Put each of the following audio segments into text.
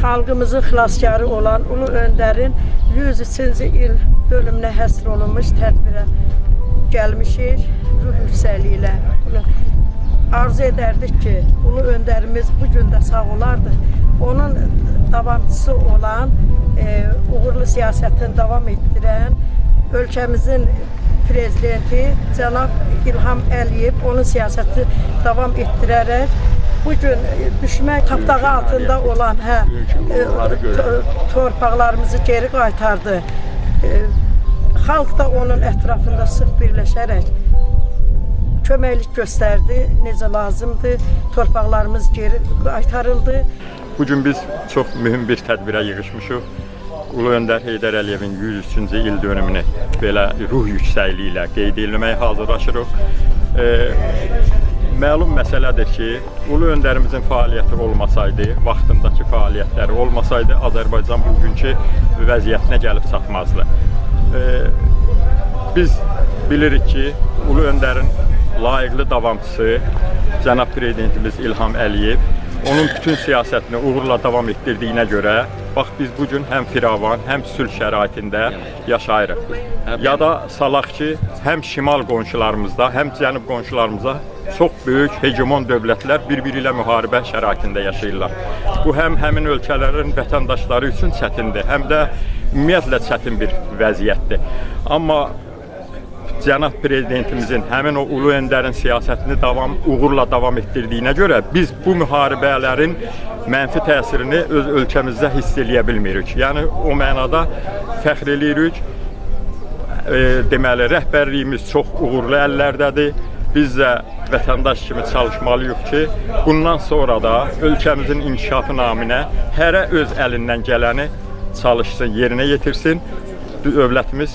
xalqımızın xilaskarı olan Ulu Öndərin 103-cü il dönümünə həsr olunmuş tədbirə gəlmişik ruh yüksəkliyi ilə. Arzu edərdik ki, Ulu Öndərimiz bu gün də sağ olardı. Onun davamçısı olan, uğurlu siyasətini davam etdirən ölkəmizin prezidenti cənab İlham Əliyev onun siyasəti davam etdirərək bugün düşmən tapdağı altında olan torpaqlarımızı geri qaytardı. Xalq da onun ətrafında sıx birləşərək köməklik göstərdi, necə lazımdır, torpaqlarımız geri qaytarıldı. Bugün biz çox mühüm bir tədbirə yığışmışıq. Ulu Öndər Heydər Əliyevin 103-cü il dönümünü belə ruh yüksəkliyi ilə qeyd etməyə hazırlaşırıq. Məlum məsələdir ki, Ulu Öndərimizin fəaliyyəti olmasaydı, vaxtındakı fəaliyyətləri olmasaydı, Azərbaycan bugünkü vəziyyətinə gəlib çatmazdı. Biz bilirik ki, Ulu Öndərin layiqli davamçısı cənab prezidentimiz İlham Əliyev onun bütün siyasətini uğurla davam etdirdiyinə görə bax biz bugün həm firavan, həm sülh şəraitində yaşayırıq. Ya da salaq ki, həm şimal qonşularımızda, həm cənub qonşularımızda çox böyük hegemon dövlətlər bir-biri ilə müharibə şəraitində yaşayırlar. Bu həm həmin ölkələrin vətəndaşları üçün çətindir, həm də ümumiyyətlə çətin bir vəziyyətdir. Amma cənab prezidentimizin həmin o Ulu Öndərin siyasətini uğurla davam etdirdiyinə görə biz bu müharibələrin mənfi təsirini öz ölkəmizdə hiss eləyə bilmirik. Yəni o mənada fəxr eləyirik. Deməli, rəhbərliyimiz çox uğurlu əllərdədir. Biz də vətəndaş kimi çalışmalıyıq ki, bundan sonra da ölkəmizin inkişafı naminə hərə öz əlindən gələni çalışsın, yerinə yetirsin. Dövlətimiz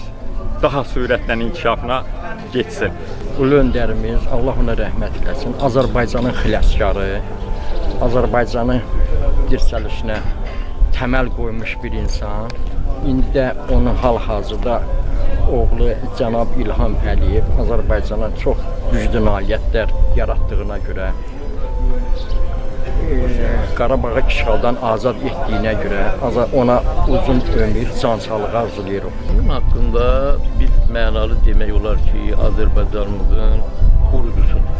daha sürətlə inkişafına geçsin. Ulu Öndərimiz, Allah ona rəhmət eləsin, Azərbaycanın xilaskarı, Azərbaycanın dirçəlişinə təməl qoymuş bir insan. İndi də onun hal-hazırda oğlu cənab İlham Əliyev Azərbaycana çox güclü nailiyyətlər yaratdığına görə, Qarabağı işğaldan azad etdiyinə görə ona uzun ömür, can sağlığı arzulayırıq. Bunun haqqında biz mənalı demək olar ki, Azərbaycanımızın qurucusudur.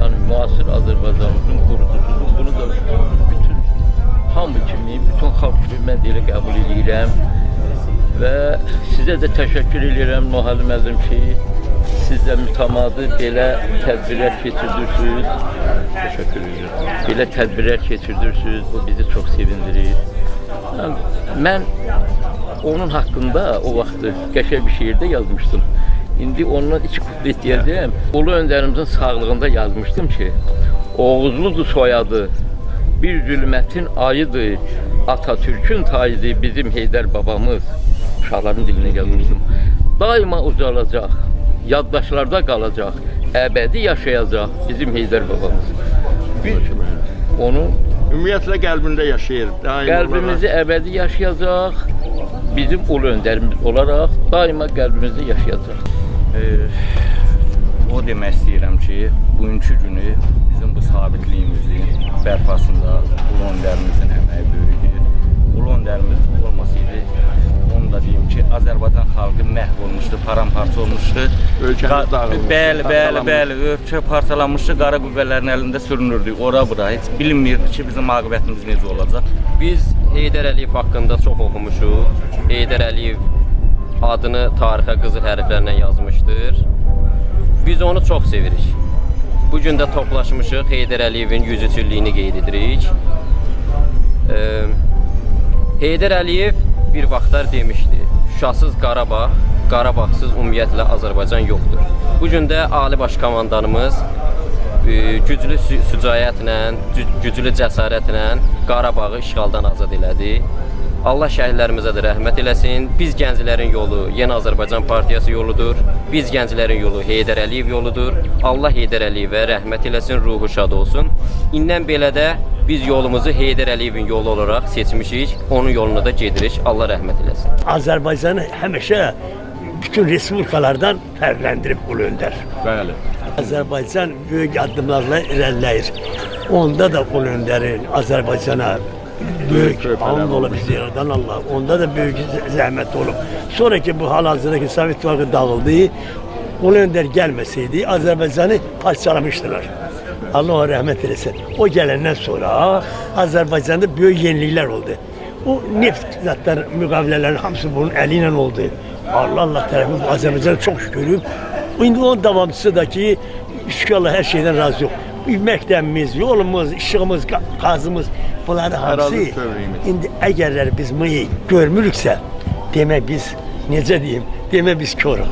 Yəni, müasir Azərbaycanımızın qurucusudur. Bunu da bütün hamı kimi, bütün xalq kimi mən elə qəbul edirəm. Və sizə də təşəkkür edirəm, Nohal müəllim ki, siz də mütəmadi belə tədbirlər keçirdirsiniz. Təşəkkür edirəm. Belə tədbirlər keçirdirsiniz, bu bizi çox sevindirir. Mən onun haqqında o vaxtı qəşəng bir şeirdə yazmışdım. İndi ondan iki kuplet deyəcəm. Ulu Öndərimizin sağlığında yazmışdım ki, Oğuzludur soyadı, bir zülmətin ayıdır, Atatürk'ün tayıdır bizim Heydər babamız. Uşaqların dilinə yazmışdım. Daima ucalacaq, yaddaşlarda qalacaq, əbədi yaşayacaq bizim Heydər babamız. Biz onu Ümumiyyətlə qəlbində yaşayır. Qəlbimizi əbədi yaşayacaq, bizim Ulu Öndərimiz olaraq daima qəlbimizdə yaşayacaq. O demək istəyirəm ki, bugünkü günü bizim bu sabitliyimizin bərpasında Ulu Öndərimizin əməyi böyükdür. Ulu Öndərimiz olmasaydı, onu da deyim ki, Azərbaycan xalqı məhv olmuşdu, paramparça olmuşdu. Ölkəmiz dağılmışdı. Bəli, ölkə parçalanmışdı, qara qüvvələrin əlində sürünürdü, ora-bura. Heç bilinmirdi ki, bizim aqibətimiz necə olacaq. Biz Heydər Əliyev haqqında çox oxumuşuq. Heydər Əliyev adını tarixə qızıl hərflərlə yazmışdır. Biz onu çox sevirik. Bugün də toplaşmışıq, Heydər Əliyevin 103 illiyini qeyd edirik. Heydər Əliyev bir vaxtlar demişdi, Şuşasız Qarabağ, Qarabağsız ümumiyyətlə Azərbaycan yoxdur. Bugün də Ali Baş Komandanımız güclü sücayətlə, güclü cəsarətlə Qarabağı işğaldan azad elədi. Allah şəhidlərimizə də rəhmət eləsin. Biz gənclərin yolu Yeni Azərbaycan Partiyası yoludur. Biz gənclərin yolu Heydər Əliyev yoludur. Allah Heydər Əliyevə rəhmət eləsin, ruhu şad olsun. İndən belə də biz yolumuzu Heydər Əliyevin yolu olaraq seçmişik. Onun yoluna da gedirik. Allah rəhmət eləsin. Azərbaycanı həmişə bütün respublikalardan fərqləndirib Ulu Öndər. Bəli. Azərbaycan böyük addımlarla irəliləyir. Onda da Ulu Öndərin Azərbaycana Büyük Köpeler hamd ola olmuş. bize yaradan Allah. Onda da büyük zahmet olup. Sonraki bu hal-hazırdaki Sovet İttifakı dağıldı. Ulu Önder gelmeseydi Azerbaycan'ı parçalamıştılar. Allah ona rahmet eylesin. O gelenden sonra Azerbaycan'da büyük yenilikler oldu. O neft zaten mükavlelerin hamısı bunun eliyle oldu. Allah tarafı Azerbaycan'a çok şükür. Şimdi onun devamcısı da ki şükür Allah her şeyden razı yok. Məktəbimiz, yolumuz, işığımız, qazımız bunların hamısı Ərazi bütövlüyümüz. indi əgərlər biz bunu görmürüksə demək biz necə deyim, demək biz körük.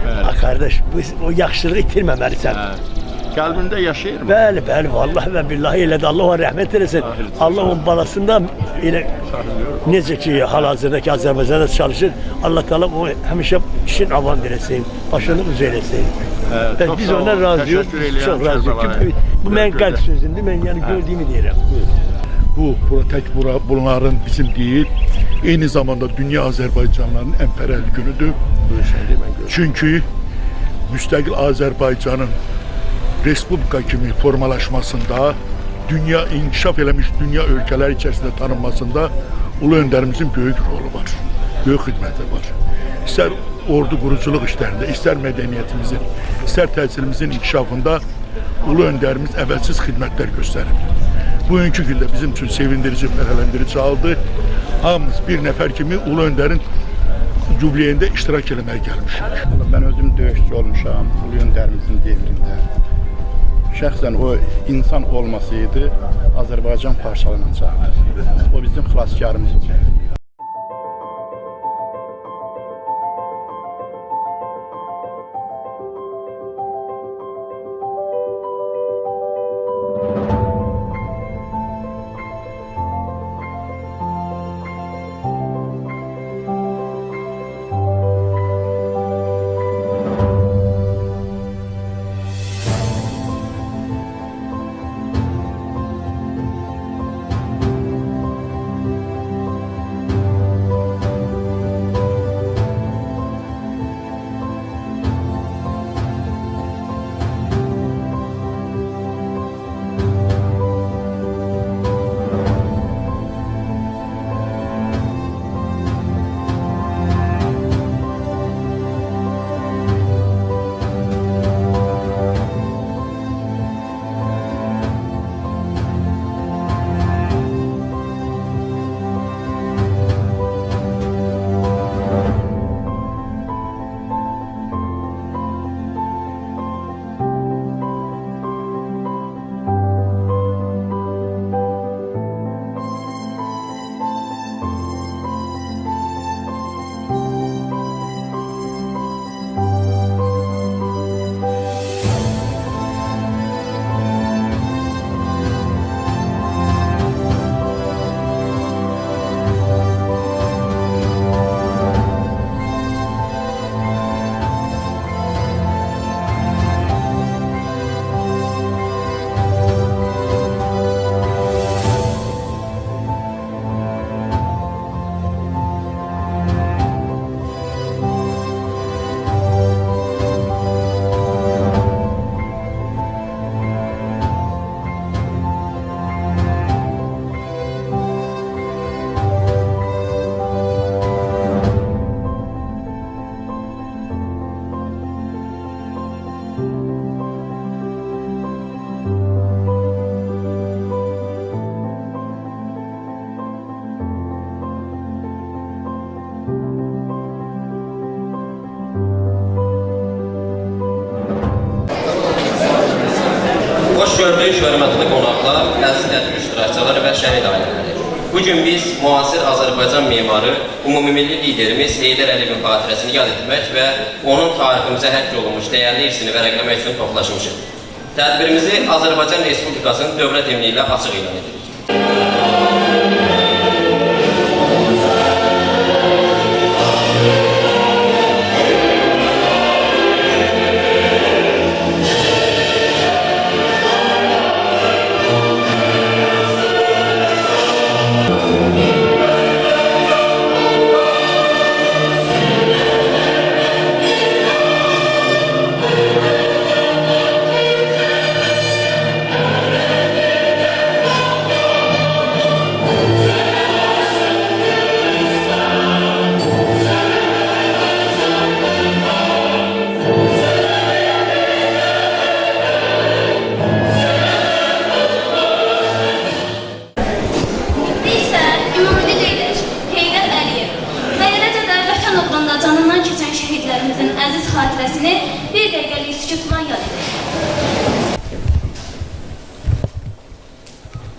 Bəli. Qardaş, biz o yaxşılığı itirməməlisən. Qəlbində yaşayır mı? Bəli, vallahi və billahi elədi. Allah ona rəhmət eləsin. Allah onun balasından elə necə ki hal-hazırdakı Azərbaycanda çalışır. Allah Teala o həmişə işin avan eləsin, başını üzə eləsin. Çox Biz sağ olun, ondan razıyıq, təşəkkür edirəm çox razıyıq. Kərbəlayı. Bu mənim qəlb sözündür, mən yəni gördüyümü deyirəm. Bura tek bunların bizim değil, aynı zamanda dünya Azerbaycanlıların en perel günüdür. Çünkü müstakil Azerbaycan'ın Respublika kimi formalaşmasında, dünya inkişaf eləmiş dünya ülkeler içerisinde tanınmasında Ulu Önderimizin büyük rolü var, büyük hizmeti var. İster ordu kuruculuk işlerinde, ister medeniyetimizin, ister təhsilimizin inkişafında Ulu Önderimiz əvvəlsiz xidmətlər göstərib. Bugünkü gündə bizim üçün sevindirici, fərəhlendirici aldı. Hamımız bir nəfər kimi Ulu Önderin jubileyində iştirak eləməyə gəlmişik. Ben özüm döyüşçü olmuşam Ulu Önderimizin devrində. Şəxsən o insan olmasaydı Azərbaycan parçalanacaqdı. O bizim xilaskarımız idi. Xoş gördük, hörmətli qonaqlar, əziz tədbir iştirakçıları və şəhid ailələri. Bugün biz müasir Azərbaycan memarı, umumilli liderimiz Heydər Əliyevin xatirəsini yad etmək və onun tariximizə həkk olunmuş dəyərli irsini vərəqləmək üçün toplaşmışıq. Tədbirimizi Azərbaycan Respublikasının dövlət himni ilə açıq elan edirik. nümayəndəsini bir dəqiqəlik sükutla yad edir.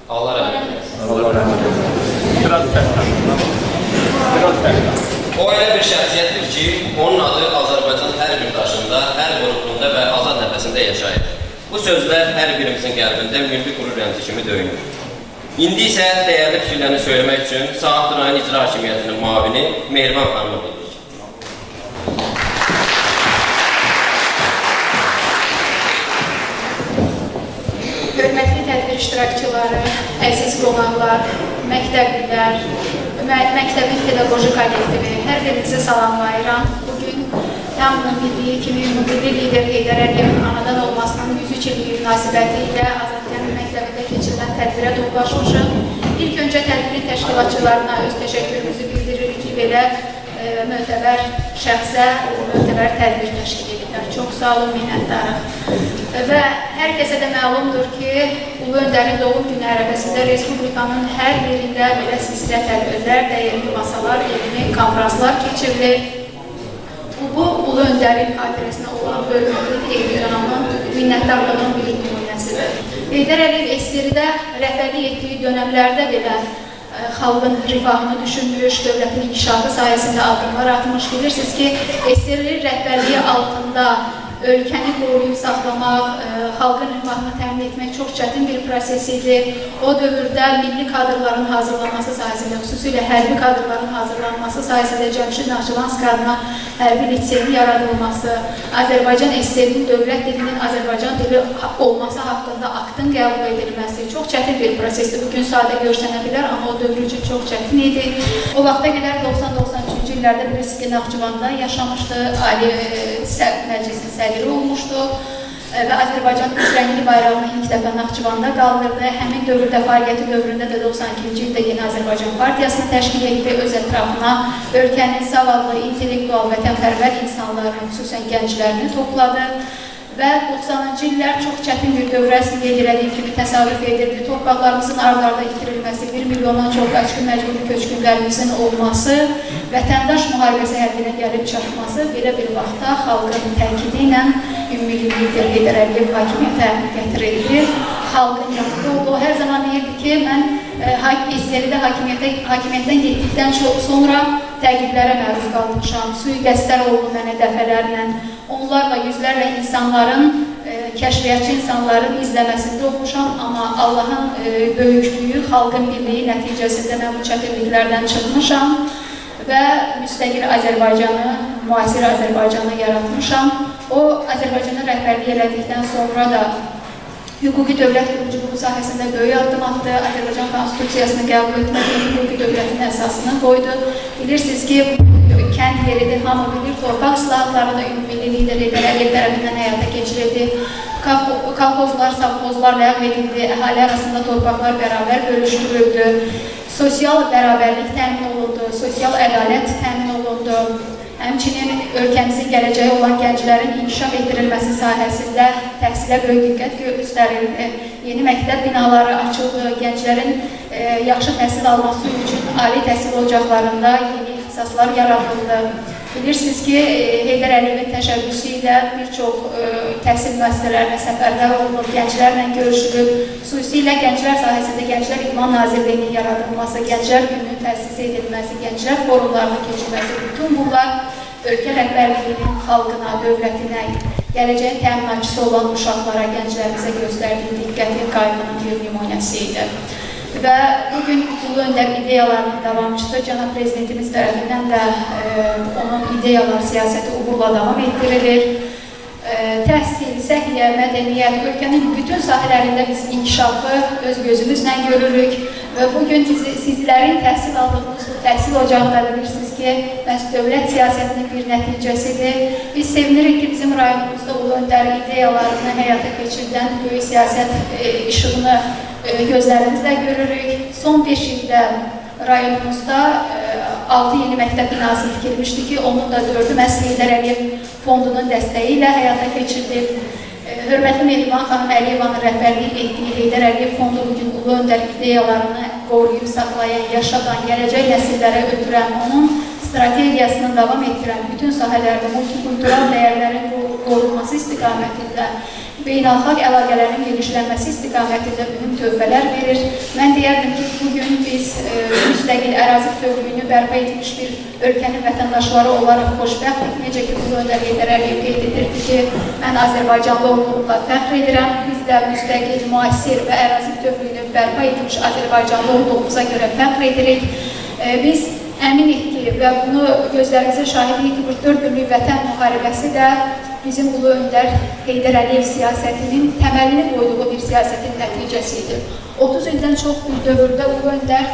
Allah rəhmət eləsin. Allah rəhmət eləsin. Biraz O elə bir şəxsiyyətdir ki, onun adı Azərbaycan hər bir daşında, hər qrupunda və azad nəfəsində yaşayır. Bu sözlər hər birimizin qəlbində milli qürur rəmzi kimi döyünür. İndi isə dəyərli fikirlərini söyləmək üçün Saatlı rayon İcra Hakimiyyətinin müavini Mehriban xanımı bilirik. Hörmətli tədbir iştirakçıları, əziz qonaqlar, məktəblilər, məktəbin pedaqoji kollektivi, hər birinizi salamlayıram. Bugün hamının bildiyi kimi milli lider Heydər Əliyevin anadan olmasının 103 illiyi münasibəti ilə Azadkənd məktəbində keçirilən tədbirə toplaşmışıq. İlk öncə tədbirin təşkilatçılarına öz təşəkkürümüzü bildiririk ki, belə mötəbər şəxsə mötəbər tədbir təşkil edirlər. Çox sağ olun, minnətdarıq. Və hər kəsə də məlumdur ki, Ulu Öndərin doğum günü ərəfəsində Respublikanın hər yerində belə silsilə tədbirlər, dəyərli masalar, elmi konferanslar keçirilir. Bu Ulu Öndərin xatirəsinə olan böyüklük, ehtiramın, minnətdarlığın bir nümunəsidir. Heydər Əliyev SSR-də rəhbərlik etdiyi dönəmlərdə belə xalqın rifahını düşünmüş, dövlətin inkişafı sayəsində addımlar atmış. Bilirsiniz ki, SSR-nin rəhbərliyi altında ölkəni qoruyub saxlamaq, xalqın rifahını təmin etmək çox çətin bir proses idi. O dövrdə milli kadrların hazırlanması sayəsində, xüsusilə hərbi kadrların hazırlanması sayəsində Cəmşid Naxçıvanski adına hərbi liseyin yaradılması, Azərbaycan SSR-nin dövlət dilinin Azərbaycan dili olması haqqında aktın qəbul edilməsi çox çətin bir prosesdir. Bugün sadə görsənə bilər, amma o dövr üçün çox çətin idi. O vaxta qədər 90-93-cü illərdə bilirsiniz ki, Naxçıvanda yaşamışdı, Ali Məclisin sədri olmuşdu və Azərbaycan üç rəngli bayrağını ilk dəfə Naxçıvanda qaldırdı. Həmin dövrdə, fəaliyyəti dövründə də 92-ci ildə Yeni Azərbaycan Partiyasını təşkil etdi, öz ətrafına ölkənin zavallı, intellektual, vətənpərvər insanlarını, xüsusən gənclərini topladı və 90-cı illər çox çətin bir dövrə edildiyi kimi təsavvüf edildi. Torpaqlarımızın ard-arda itirilməsi, 1 milyondan çox məcburi köçkünlərimizin olması, vətəndaş müharibəsi həddinə gəlib çatması belə bir vaxtda xalqın təkidi ilə ümmili lider Heydər Əliyev hakimiyyətə gətirildi. Xalqın yanında oldu. O hər zaman deyirdi ki, mən SSR-də hakimiyyətdən getdikdən sonra təqiblərə məruz qalmışam, sui-qəsdlər oldu mənə dəfələrlə. Onlarla, yüzlərlə insanların, kəşfiyyatçı insanların izləməsində olmuşam, amma Allahın böyüklüyü, xalqın birliyi nəticəsində mən bu çətinliklərdən çıxmışam və müstəqil Azərbaycanı, müasir Azərbaycanı yaratmışam. O, Azərbaycana rəhbərlik elədikdən sonra da hüquqi dövlət quruculuğu sahəsində böyük addım atdı. Azərbaycan Konstitusiyasını qəbul etmədiyi hüquqi dövlətin əsasını qoydu. Bilirsiniz ki, kənd yeridir, hamı bilir, torpaq islahatlarını ümumilli lider Heydər Əliyev tərəfindən həyata keçirildi. Kolxozlar, savxozlar ləğv edildi, əhali arasında torpaqlar bərabər bölüşdürüldü. Sosial bərabərlik təmin olundu, sosial ədalət təmin olundu. Həmçinin ölkəmizin gələcəyi olan gənclərin inkişaf etdirilməsi sahəsində təhsilə böyük diqqət göstərildi. Yeni məktəb binaları açıldı, gənclərin yaxşı təhsil alması üçün ali təhsil ocaqlarında yeni ixtisaslar yaradıldı. Bilirsiniz ki, Heydər Əliyevin təşəbbüsü ilə bir çox təhsil müəssisələrinə səfərlər olunub, gənclərlə görüşülüb, xüsusilə gənclər sahəsində Gənclər İdman Nazirliyinin yaradılması, Gənclər Gününün təsis edilməsi, gənclər forumlarının keçilməsi, bütün bunlar ölkə rəhbərliyinin xalqına, dövlətinə, gələcəyin təminatçısı olan uşaqlara, gənclərimizə göstərdiyi diqqətin qayğının bir nümunəsi idi. Və bugün Ulu Öndər ideyalarının davamçısı Cənab Prezidentimiz tərəfindən də onun ideyalar siyasəti uğurla davam etdirilir. Təhsil, səhiyyə, mədəniyyət, ölkənin bütün sahələrində biz inkişafı öz gözümüzlə görürük və bugün sizlərin təhsil aldığınız bu təhsil ocağı da bilirsiniz ki, məhz dövlət siyasətinin bir nəticəsidir. Biz sevinirik ki, bizim rayonumuzda Ulu Öndər ideyalarını həyata keçirdən böyük siyasət işığını gözlərimizlə görürük. Son 5 ildə rayonumuzda 6 yeni məktəb binası tikilmişdi ki, onun da 4-ü məhz Heydər Əliyev fondunun dəstəyi ilə həyata keçirildi. Hörmətli Mehriban xanım Əliyevanın rəhbərlik etdiyi Heydər Əliyev fondu bugün Ulu Öndər ideyalarını qoruyub, saxlayan, yaşadan, gələcək nəsillərə ötürən onun strategiyasının davam etdirən bütün sahələrdə multikultural dəyərlərin qorunması istiqamətində, beynəlxalq əlaqələrin genişlənməsi istiqamətində mühüm tövbələr verir. Mən deyərdim ki, bugün biz müstəqil ərazi bütövlüyünü bərpa etmiş bir ölkənin vətəndaşları olaraq xoşbəxtik. Necə ki, bu Öndər Heydər Əliyev qeyd edirdi ki, mən Azərbaycanlı olduğumla fəxr edirəm. Biz də müstəqil, müasir və ərazi bütövlüyünü bərpa etmiş Azərbaycanlı olduğumuza görə fəxr edirik. Biz əminik ki, və bunu gözlərimizə şahidik ki, 44 günlük vətən müharibəsi də bizim Ulu Öndər Heydər Əliyev siyasətinin təməlini qoyduğu bir siyasətin nəticəsidir. 30 ildən çox bir dövrdə Ulu Öndər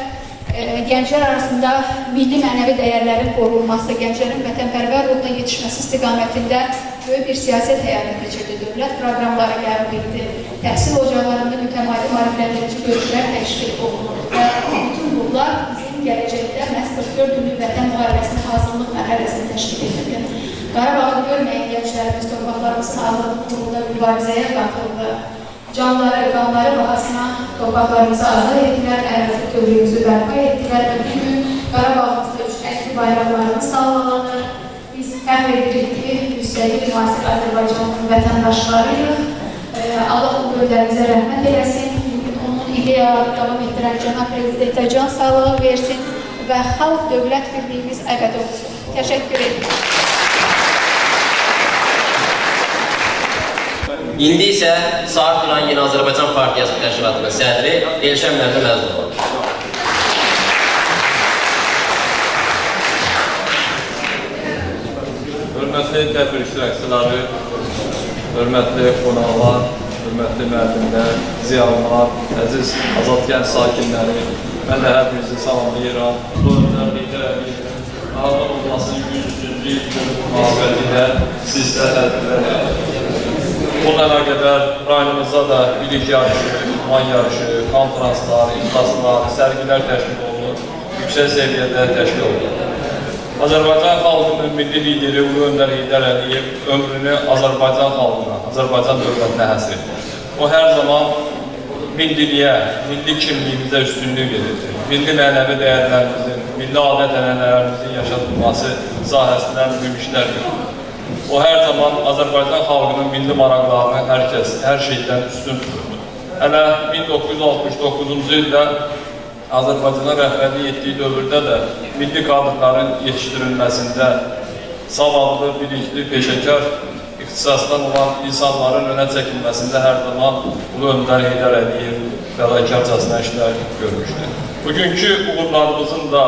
gənclər arasında milli mənəvi dəyərlərin qorunması, gənclərin vətənpərvər ruhuna yetişməsi istiqamətində böyük bir siyasət həyata keçirdi. Dövlət proqramları qəbul etdi. Təhsil ocaqlarında mütəmadi maarifləndirici görüşlər təşkil olunur və bütün bunlar bizim gələcəkdə məhz 44 günlük vətən müharibəsinin hazırlıq mərhələsini təşkil edir. Qarabağı görməyən gənclərimiz torpaqlarımızın azadlıq uğrunda mübarizəyə qatıldı. Canları, qanları bahasına torpaqlarımızı azad etdilər, ərazi bütövlüyümüzü bərpa etdilər və bugün Qarabağımızda üç əsli bayraqlarımız sallanır. Biz fəxr edirik ki, müstəqil müasir Azərbaycanın vətəndaşlarıyıq. Allah bu gövlərimizə rəhmət eləsin. Onun ideyaları davam etdirən Cənab Prezidentə can sağlığı versin və xalq dövlət birliyimiz əbəd olsun. Təşəkkür edirəm. İndi isə Saat Duran Yeni Azərbaycan Partiyası təşkilatının sədri Elşən Məmməd Məzdov. Hörmətli tədbir iştirakçıları, hörmətli qonaqlar, hörmətli müəllimlər, ziyalılar, əziz Azad Gəncə sakinləri, mən də hər birinizi salamlayıram. Bu Öndər Heydər Əliyevin azad olmasının 100-cü il münasibətilə sizlə tədbirlər. Bununla əlaqədar rayonumuzda da bilik yarışı, idman yarışı, konferanslar, iclaslar, sərgilər təşkil olunur, yüksək səviyyədə təşkil olunur. Azərbaycan xalqının milli lideri Ulu Öndər Heydər Əliyev ömrünü Azərbaycan xalqına, Azərbaycan dövlətinə həsr etmiş. O hər zaman milliliyə, milli kimliyimizə üstünlük verirdi. Milli mənəvi dəyərlərimizin, milli adət-ənənələrimizin yaşadılması sahəsində mühüm işlər görür. O hər zaman Azərbaycan xalqının milli maraqlarını hər şeydən üstün tuturdu. Hələ 1969-cu ildə Azərbaycana rəhbərlik etdiyi dövrdə də milli kadrların yetişdirilməsində savadlı, bilikli, peşəkar ixtisasdan olan insanların önə çəkilməsində hər zaman Ulu Öndər Heydər Əliyev fədakarcasına işlər görmüşdür. Bugünkü uğurlarımızın da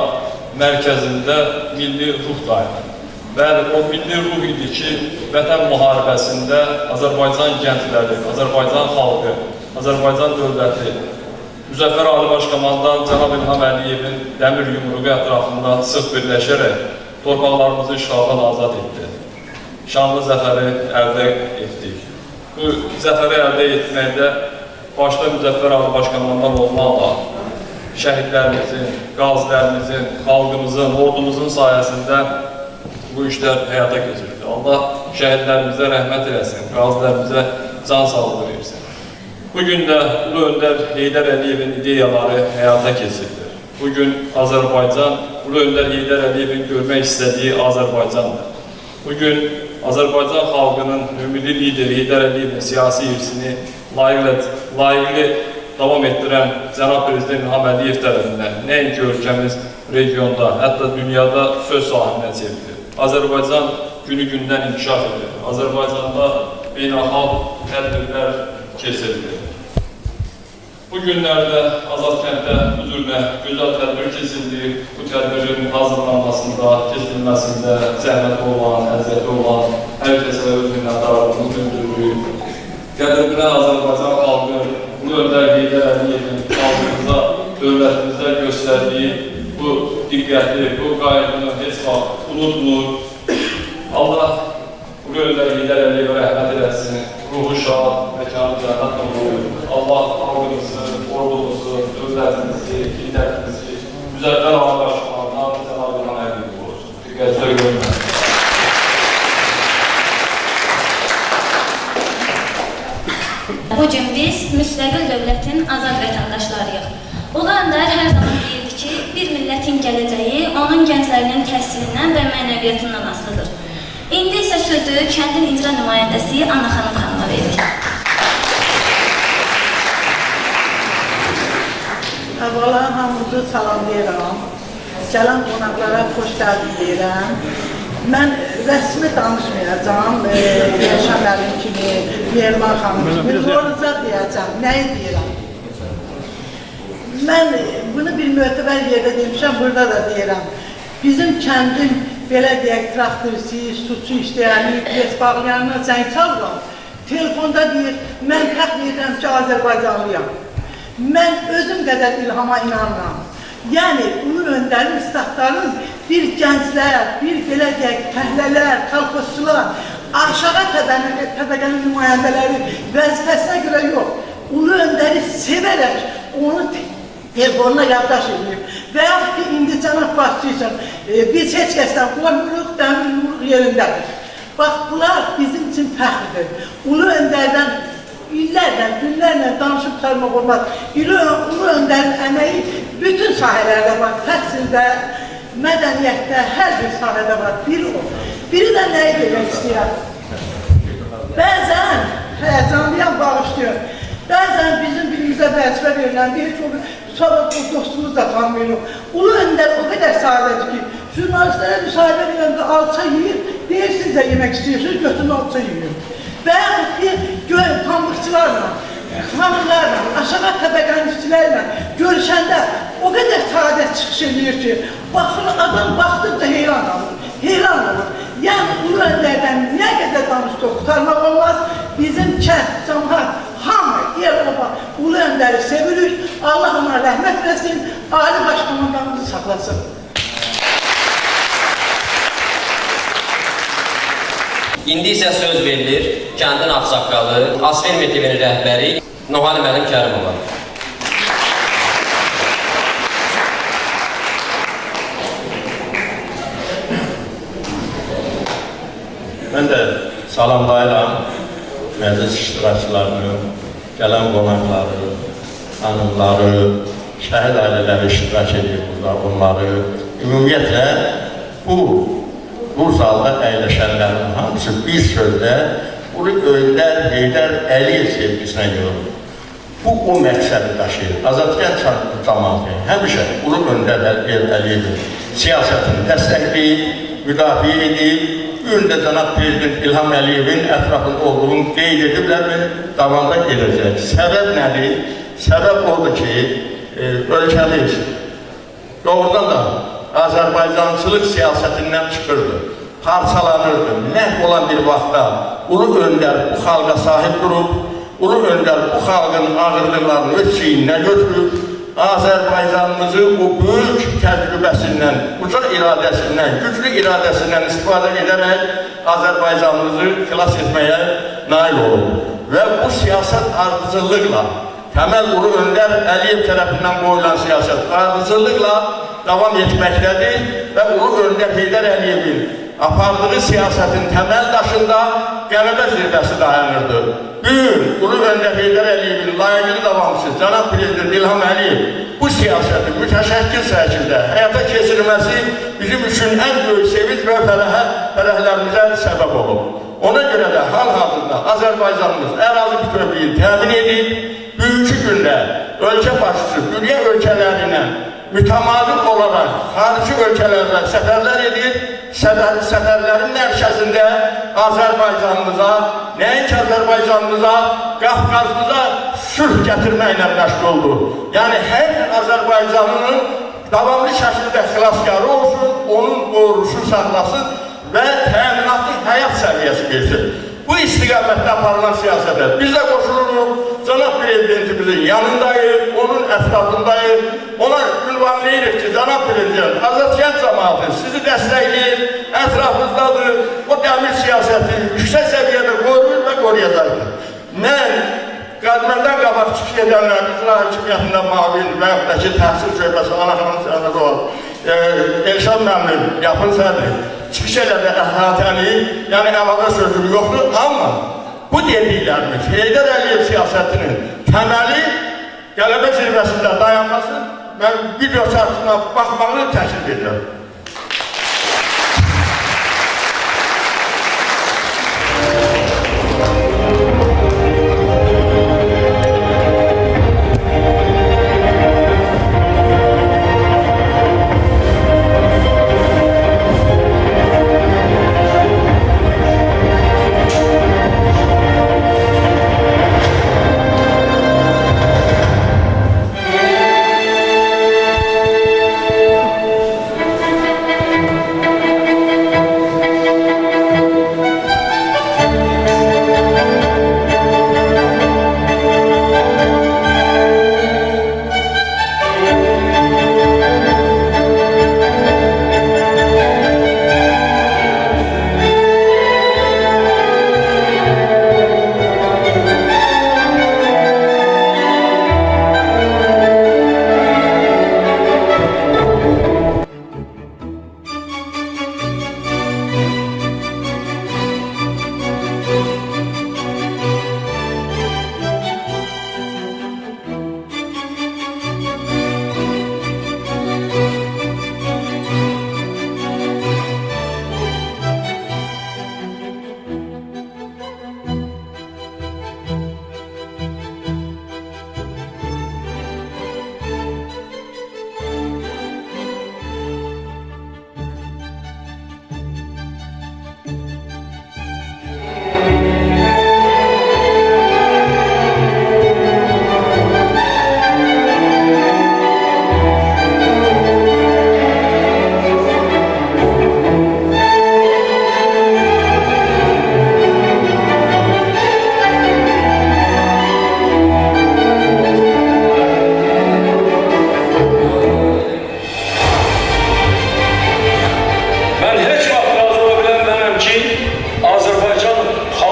mərkəzində milli ruh dayanır. Bəli, o milli ruh idi ki, vətən müharibəsində Azərbaycan gəncləri, Azərbaycan xalqı, Azərbaycan dövləti, Müzəffər Ali Başkomandan Cənab İlham Əliyevin dəmir yumruğu ətrafında sıx birləşərək torpaqlarımızı işğaldan azad etdi. Şanlı zəfəri əldə etdik. Bu zəfəri əldə etməkdə başda Müzəffər Ali Başkomandan olmaqla şəhidlərimizin, qazilərimizin, xalqımızın, ordumuzun sayəsində bu işlər həyata keçirildi. Allah şəhidlərimizə rəhmət eləsin, qazilərimizə can sağlığı versin. Bugün də Ulu Öndər Heydər Əliyevin ideyaları həyata keçirilir. Bugün Azərbaycan, Ulu Öndər Heydər Əliyevin görmək istədiyi Azərbaycandır. Bugün Azərbaycan xalqının ümumi lideri Heydər Əliyevin siyasi irsini layiqli davam etdirən Cənab Prezident İlham Əliyev tərəfindən nəinki ölkəmiz regionda, hətta dünyada söz sahibindən çevrilir. Azərbaycan günü-gündən inkişaf edir. Azərbaycanda beynəlxalq tədbirlər keçirilir. Bu günlərdə Azad kənddə hüzurla gözəl tədbir keçirildi. Bu tədbirin hazırlanmasında, keçirilməsində zəhməti olan, əziyyəti olan hər kəsə öz minnətdarlığımızı bildirir. Qədirbilən Azərbaycan xalqı Ulu Öndər Heydər Əliyevin xalqımıza, dövlətimizə göstərdiyi bu diqqətli, bu qayğını heç vaxt unutmur. Allah Ulu Öndər Heydər Əliyevə rəhmət eləsin, ruhu şad, məkanı cənnət olur. Allah xalqımızı, ordumuzu, dövlətimizi, millətimizi Müzəffər Ali Başkomandan Cənab İlham Əliyev olsun. Diqqətlə görmək. Bugün biz müstəqil dövlətin azad vətəndaşlarıyıq. Ulu Öndər hər zaman deyirdi ki, bir millətin gələcəyi onun gənclərinin təhsilindən və mənəviyyatından asılıdır. İndi isə sözü kəndin icra nümayəndəsi Ana xanım xanıma verilir. Əvvəla hamınızı salamlayıram. Gələn qonaqlara xoş gəldin deyirəm. Mən rəsmi danışmayacağım, Yaşam Əlim kimi, Yerman xanım kimi, doğruca deyəcəm, nəyi deyirəm. Mən bunu bir mötəbər yerdə demişəm, burada da deyirəm. Bizim kəndin, belə deyək, traktorisi, suçu işləyəni, pres bağlayanına zəng çalıram. Telefonda deyir, mən təxmin edirəm ki, Azərbaycanlıyam. Mən özüm qədər İlhama inanıram. Yəni, ulu öndərin, istatların bir gənclər, bir belə deyək, fəhlələr, kolxozçular, aşağı təbəqənin nümayəndələri vəzifəsinə görə yox, ulu öndəri sevərək onu telefonuna yaddaş edib və yaxud ki, indi cənab başçıysan, biz heç kəsdən qoymuruq, dəmir yumruq yerindədir. Bax, bunlar bizim üçün fəxridir. Ulu öndərdən illərlə, günlərlə danışıb sarmaq olmaz. Ulu öndərin əməyi bütün sahələrdə var, təhsildə, mədəniyyətdə, hər bir sahədə var, biri o. Biri də nəyi demək istəyirəm? Bəzən, həyəcanlıyam, bağışlıyor. Bəzən bizim birimizə vəzifə verilən bir sonra dostumuz da tanımıyıq. Ulu öndər o qədər sadədir ki, jurnalistlərə müsahibə verəndə alça yiyir, deyirsiniz də yemək istəyirsiniz, götürün alça yiyir. Və yaxud ki, pambıqçılarla, xanımlarla, aşağı təbəqənin işçilərlə görüşəndə o qədər sadət çıxış edir ki, baxır, adam baxdıqca heyran olur. Yəni, ulu öndərdən nə qədər danışdıq, qutarmaq olmaz, bizim kənd, cəmaat, hamı, yer oba, ulu öndəri sevirik, Allah ona rəhmət versin, Ali Başkomandanımızı saxlasın. İndi isə söz verilir kəndin ağsaqqalı, Asfermi TV-nin rəhbəri Nohal Məlim Kərimova. Mən də salamlayıram məclis iştirakçılarını, gələn qonaqları, hanımları, şəhid ailələri iştirak edir burada, onları. Ümumiyyətlə, bu zalda əyləşənlərin hamısı bir sözlə Ulu Öndər Heydər Əliyev sevgisinə yorulur. Bu, o məqsədi daşıyır. Azadkən cəmaatı həmişə Ulu Öndər Heydər Əliyevin siyasətini dəstəkləyib, müdafiə edib, bugün də cənab Prezident İlham Əliyevin ətrafında olduğunu qeyd ediblər və davamda edəcək. Səbəb nədir? Səbəb odur ki, ölkəmiz doğrudan da Azərbaycançılıq siyasətindən çıxırdı, parçalanırdı. Məhv olan bir vaxtda Ulu Öndər bu xalqa sahib durub, Ulu Öndər bu xalqın ağırlıqlarını öz çiyinə götürüb, Azərbaycanımızı bu böyük təcrübəsindən, uca iradəsindən, güclü iradəsindən istifadə edərək Azərbaycanımızı xilas etməyə nail olub. Və bu siyasət ardıcıllıqla, Təməl Ulu Öndər Əliyev tərəfindən qoyulan siyasət ardıcıllıqla davam etməkdədir və Ulu Öndər Heydər Əliyevin apardığı siyasətin təməl daşında qələbə zirvəsi dayanırdı. Bugün Ulu Öndər Heydər Əliyevin layiqli davamçısı cənab Prezident İlham Əliyev bu siyasəti mütəşəkkil şəkildə həyata keçirməsi bizim üçün ən böyük sevinç və fərəhlərimizə səbəb olub. Ona görə də hal-hazırda Azərbaycanımız ərazi bütövlüyünü təmin edib, bugünkü gündə ölkə başçısı dünya ölkələrinə mütəmadi olaraq xarici ölkələrlə səfərlər edir, səfərlərin nəticəsində Azərbaycanımıza, nəinki Azərbaycanımıza, Qafqazımıza sülh gətirməklə məşğul oldu. Yəni, hər bir Azərbaycanının davamlı şəkildə xilaskarı olsun, onun qorusu saxlasın və təminatlı həyat səviyyəsi versin. Bu istiqamətdə aparılan siyasətə biz də qoşuluruq, cənab Prezidentimizin yanındayıq, onun ətrafındayıq. Ona ünvanlayırıq ki, cənab Prezident, Azərbaycan cəmaatı sizi dəstəkləyir, ətrafınızdadır, o dəmir siyasəti yüksək səviyyədə qoruyur və qoruyacaqdır. Mən məndən qabaq çıxış edənlər, icra hakimiyyətində mavin və yaxud da ki, təhsil şöbəsi, Ana xanım səhəmədə olur, Elşad müəllim, yapın sədri, çıxış elədi əhatəni, yəni əvvələ sözüm yoxdur, amma bu dediklərimiz Heydər Əliyev siyasətinin təməli qələbə zirvəsində dayanması, mən video çarpısına baxmağı təklif edirəm.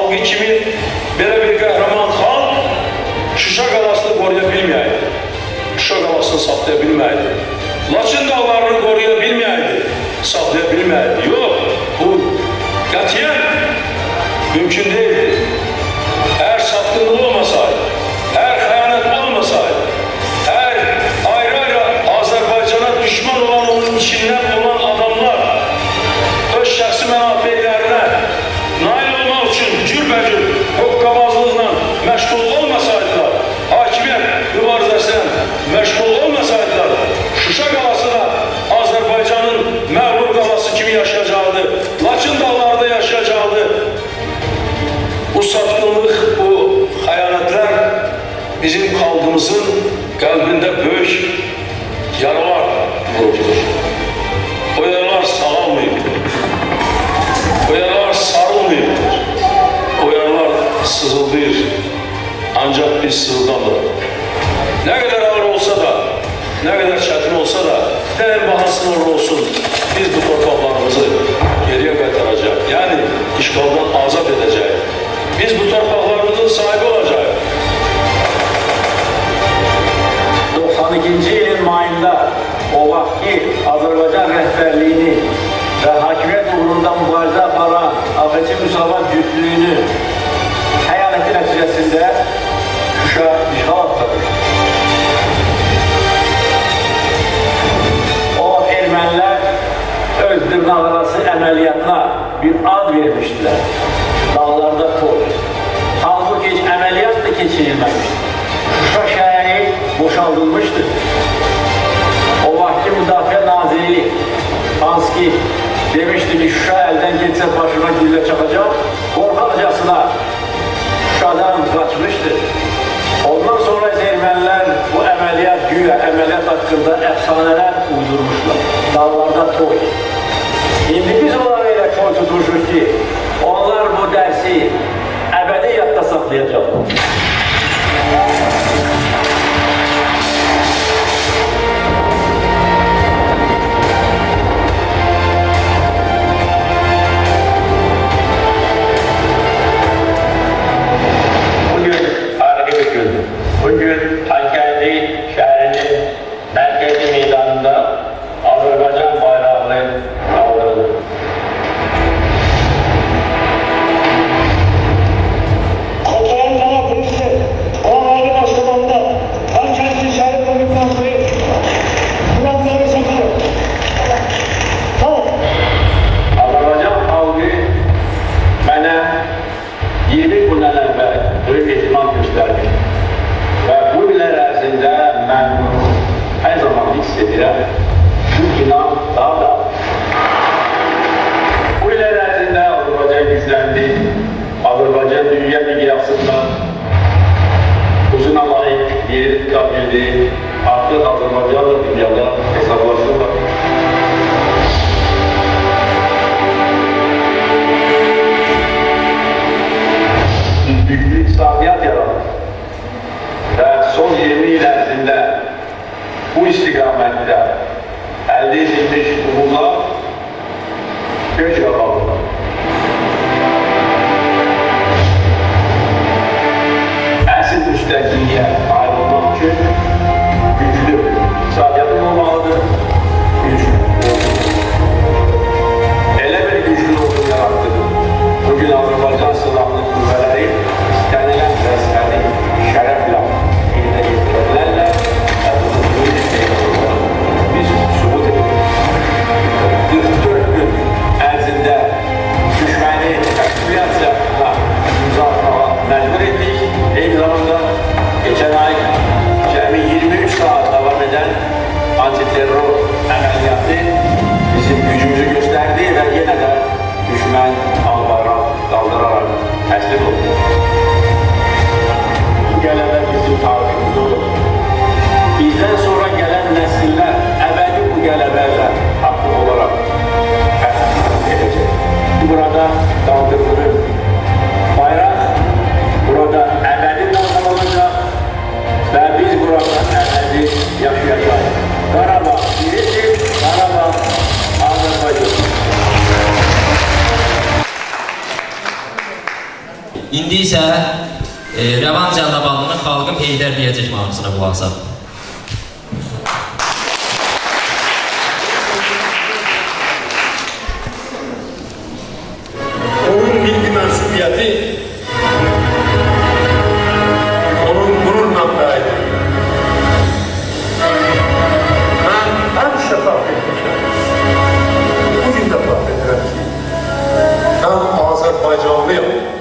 xalqı kimi belə bir qəhrəman xalq Şuşa qalasını qoruya bilməyəydi. Şuşa qalasını saxlaya bilməyəydi. Laçın dağlarını qoruya bilməyəydi. Saxlaya bilməyəydi. Yox, bu qətiyyən mümkün deyildi. Eğer sapkınlık olmasaydı, eğer xəyanət olmasaydı, eğer ayrı-ayrı Azərbaycana düşman olan onun içindən olan adamlar öz şəxsi mənafeylərinə nail olmaq üçün cürbəcür hoqqabazlıqla məşğul olmasaydılar, hakimiyyət mübarizəsinə məşğul olmasaydılar, Şuşa qalası da Azərbaycanın məğlub qalası kimi yaşayacaqdı, Laçın dağlarda yaşayacaqdı. Bu sapkınlık, bu xəyanətlər bizim xalqımızın qəlbində böyük yaralar vurulur. O yaralar sağalmayıbdır. O yaralar sarılmayıbdır. O yaralar sızıldayır. Ancaq biz sızıldamırıq. Nə qədər ağır olsa da, nə qədər çətin olsa da, nəyin bahasına olsun, biz bu torpaqlarımızı geriyə qaytaracaq. Yəni, işğaldan azad edəcək. Biz bu torpaqlarımızın sahibi olacağıq. 92-ci ilin mayında o vaxtki Azərbaycan rəhbərliyini və hakimiyyət uğrunda mübarizə aparan AXC Müsavat cütlüyünü xəyanəti nəticəsində Şuşa işğal atladı. O ermənilər öz dırnaqarası əməliyyatına bir ad vermişdilər. Dağlarda toy. Halbuki hiç əməliyyat da keçirilməmişdir. Şuşa şəhəri boşaldılmışdır. O vaxtki Müdafiə Naziri Hanski demişdi ki, Şuşa əldən geçsə başına güllə çakacaq, qorxaqcasına Şuşadan qaçmışdır. Ondan sonra ermənilər bu əməliyyat güya, əməliyyat haqqında əfsanələr uydurmuşlar. Dağlarda toy. İndi biz onlara elə toy tutmuşuz ki, onlar bu dərsi əbədi yadda saxlayacaq. Bugün tarihi bir gündür. Bugün Xankəndi şəhərinin mərkəzi meydanında Azərbaycan bayrağını kaldırılır. Azərbaycan xalqı mənə 20 gündən əvvəl böyük ehtimal göstərdi və bu illər ərzində mən hər zaman hiss edirəm, bu inan daha da bu illər ərzində Azərbaycan gücləndi, Azərbaycan dünya miqyasında uzuna layiq yeri tuta bildi, artıq Azərbaycanla dünyada hesablaşırlar. Güclü iqtisadiyyat yaradır və son 20 il ərzində bu istiqamətdə əldə edilmiş uğurlar göç qabalıdır. Əsl müstəqilliyə ayrılmaq üçün güclü iqtisadiyyatın olmalıdır, güclü. Elə bir güclü ordu yarattık. Bugün Azərbaycan Silahlı Qüvvələri istənilən vəzifəni şərəflə yerinə yetirə bilərlər və bunu biz sübut edirik. 44 gün ərzində düşməni ekspliyasiyasına imza atmağa məcbur etdik. Eyni zamanda geçen ay cəmi 23 saat davam edən antiterror əməliyyatı bizim gücümüzü göstərdi və yenə də düşmən albayrak qaldırarak təslim oldu. Bu qələbə bizim tariximizdə olur. Bizdən sonra gələn nəsillər əbədi bu qələbələ haqlı olaraq edəcək. Burada qaldırılır. Bayraq burada əbədi dalgalanacaq və biz burada əbədi yaşayacağız. Qarabağ biridir, Qarabağ Azərbaycan. İndi isə Rəvan Cəllabalının Xalqım Heydər deyəcək mahnısına qulaq asaq. Onun milli mensubiyyəti onun qururla qaydı. Mən həmişə fark etmişəm. Bugün də fark edirəm ki, mən Azərbaycanlıyam.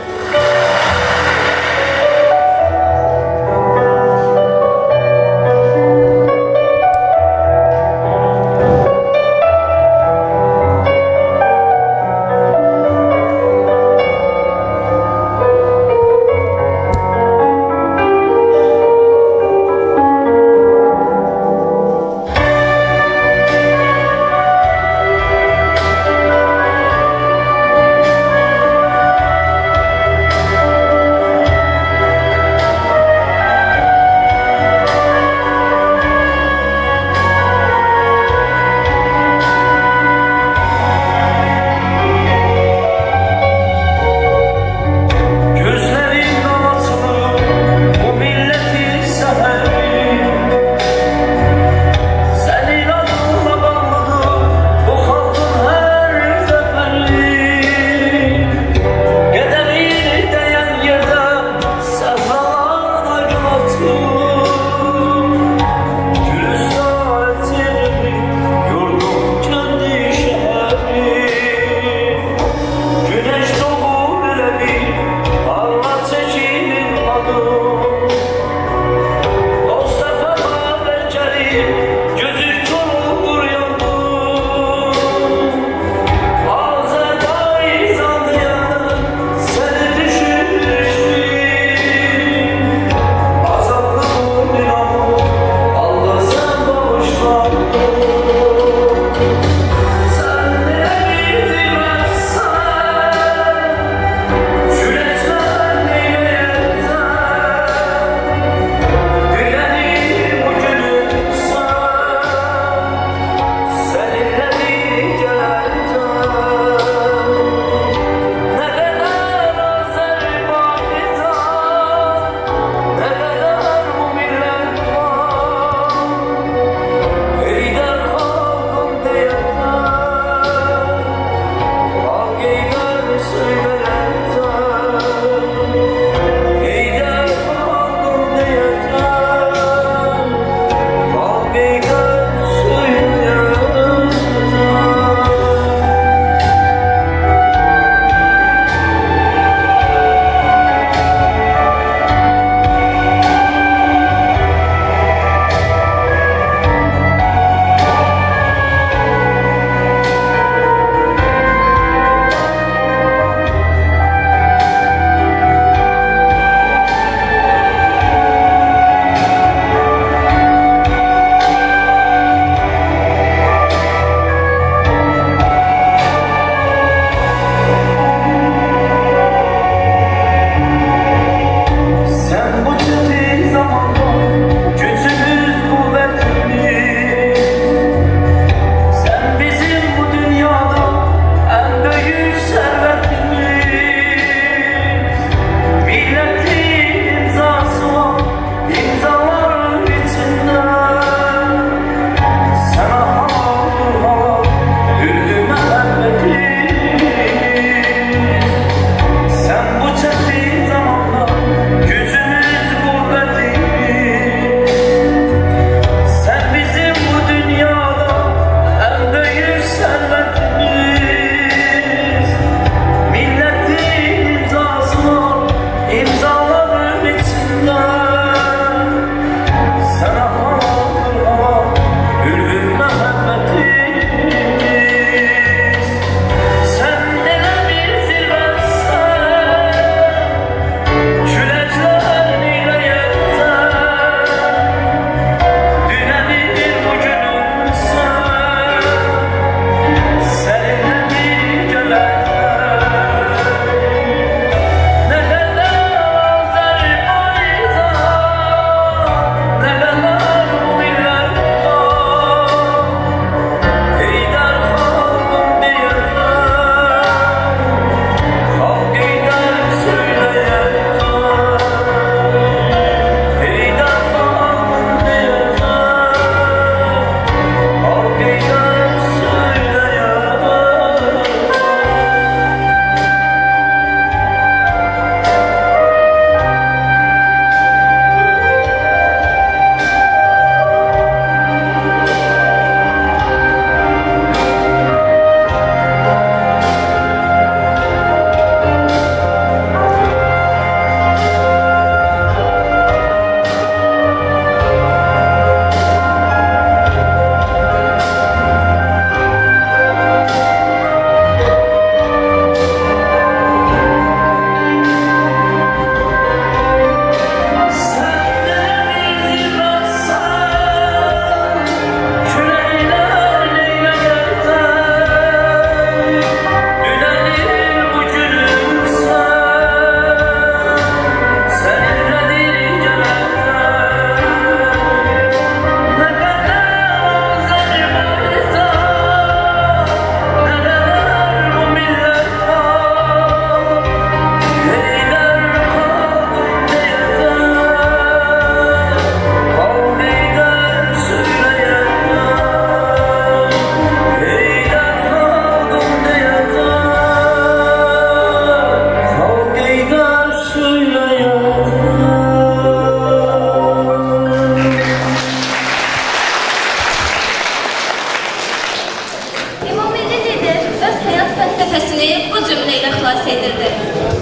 vəzifəsini bu cümlə ilə xilas edirdi.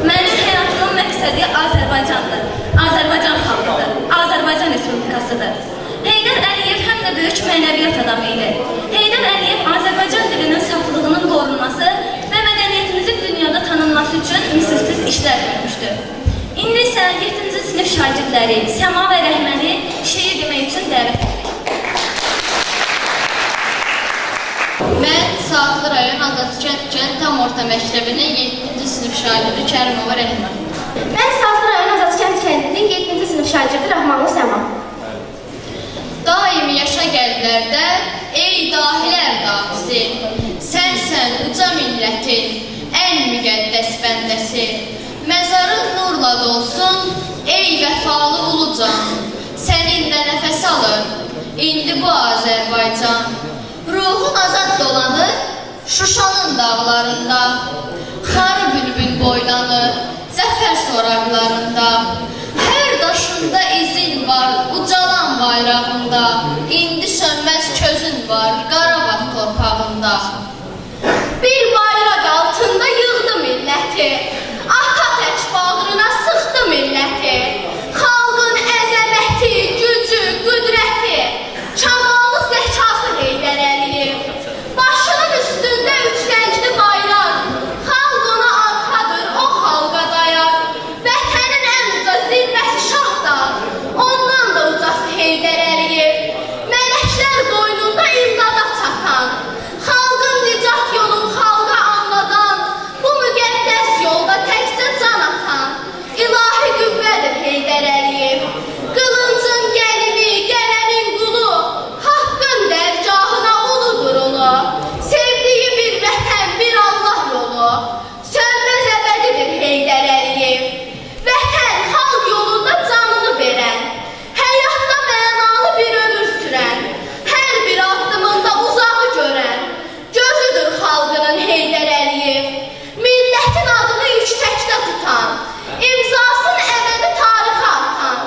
Mənim həyatımın məqsədi Azərbaycandır, Azərbaycan xalqıdır, Azərbaycan Respublikasıdır. Heydər Əliyev həm də böyük mənəviyyat adamı idi. Heydər Əliyev Azərbaycan dilinin saflığının qorunması və mədəniyyətimizin dünyada tanınması üçün misilsiz işlər görmüşdür. İndi isə 7-ci sinif şagirdləri Səma və Rəhməni şeir demək üçün dəvət edir. Mən Saatlı rayon Azadkənd tam orta məktəbinin 7-ci sinif şagirdi Kərimova Rəhman. Mən Saatlı rayon Azadkənd kəndinin 7-ci sinif şagirdi Rəhmanlı Səma. Daim yaşa gəllərdə, ey dahilər dahisi, sənsən uca millətin ən müqəddəs bəndəsi. Məzarın nurla dolsun, ey vəfalı ulucan, səninlə nəfəs alır, indi bu Azərbaycan. Ruhun azad dolanır, Şuşanın dağlarında, xarı bülbül boylanır, zəfər soraqlarında. Hər daşında izin var, ucalan bayrağında, indi sönməz közün var, Qarabağ torpağında. Bir bayraq altında yığdı milləti, ata tək bağrına sıxdı milləti. Xalqın əzəməti, gücü, qüdrəti, kamalı zəkası Heydər Əliyev. Başının üstündə üç rəngli bayraq, xalq ona arxadır, o xalqa dayar. Vətənin ən uca zirvəsi şahda, ondan da ucası Heydər Əliyev. Mələklər boynunda imdada çatan, xalqın nicat yolun xalqa anladan, bu müqəddəs yolda təkcə can atan, ilahi qüvvədir Heydər Əliyev. Qılıncın gəlimi, qələmin qulu, haqqın dərgahına uludur ulu. Sevdiyi bir vətən, bir Allah yolu, sönməz əbədidir Heydər Əliyev. Vətən, xalq yolunda canını verən, həyatda mənalı bir ömür sürən, hər bir addımında uzağı görən, gözüdür xalqının Heydər Əliyev. Millətin adını yüksəkdə tutan, imzasını əbədi tarixə atan,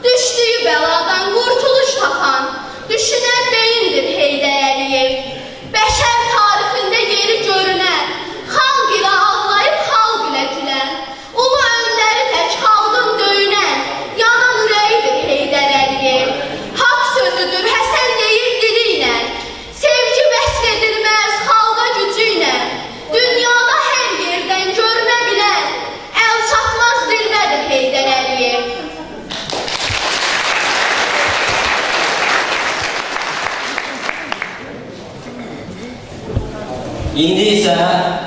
düşdüyü bəladan qurtuluş tapan, düşünən beyindir Heydər Əliyev. Bəşər tarixində yeri görünən, xalq ilə ağlayıb xalq ilə gülən, ulu önləri tək xalqın döyünən, yanan ürəyidir Heydər Əliyev. Haqq sözüdür Həsən deyir dili ilə, sevgi vəsf edilməz xalqa gücü ilə, dünyada hər yerdən görünə bilən, əl çatmaz zirvədir Heydər Əliyev. İndi isə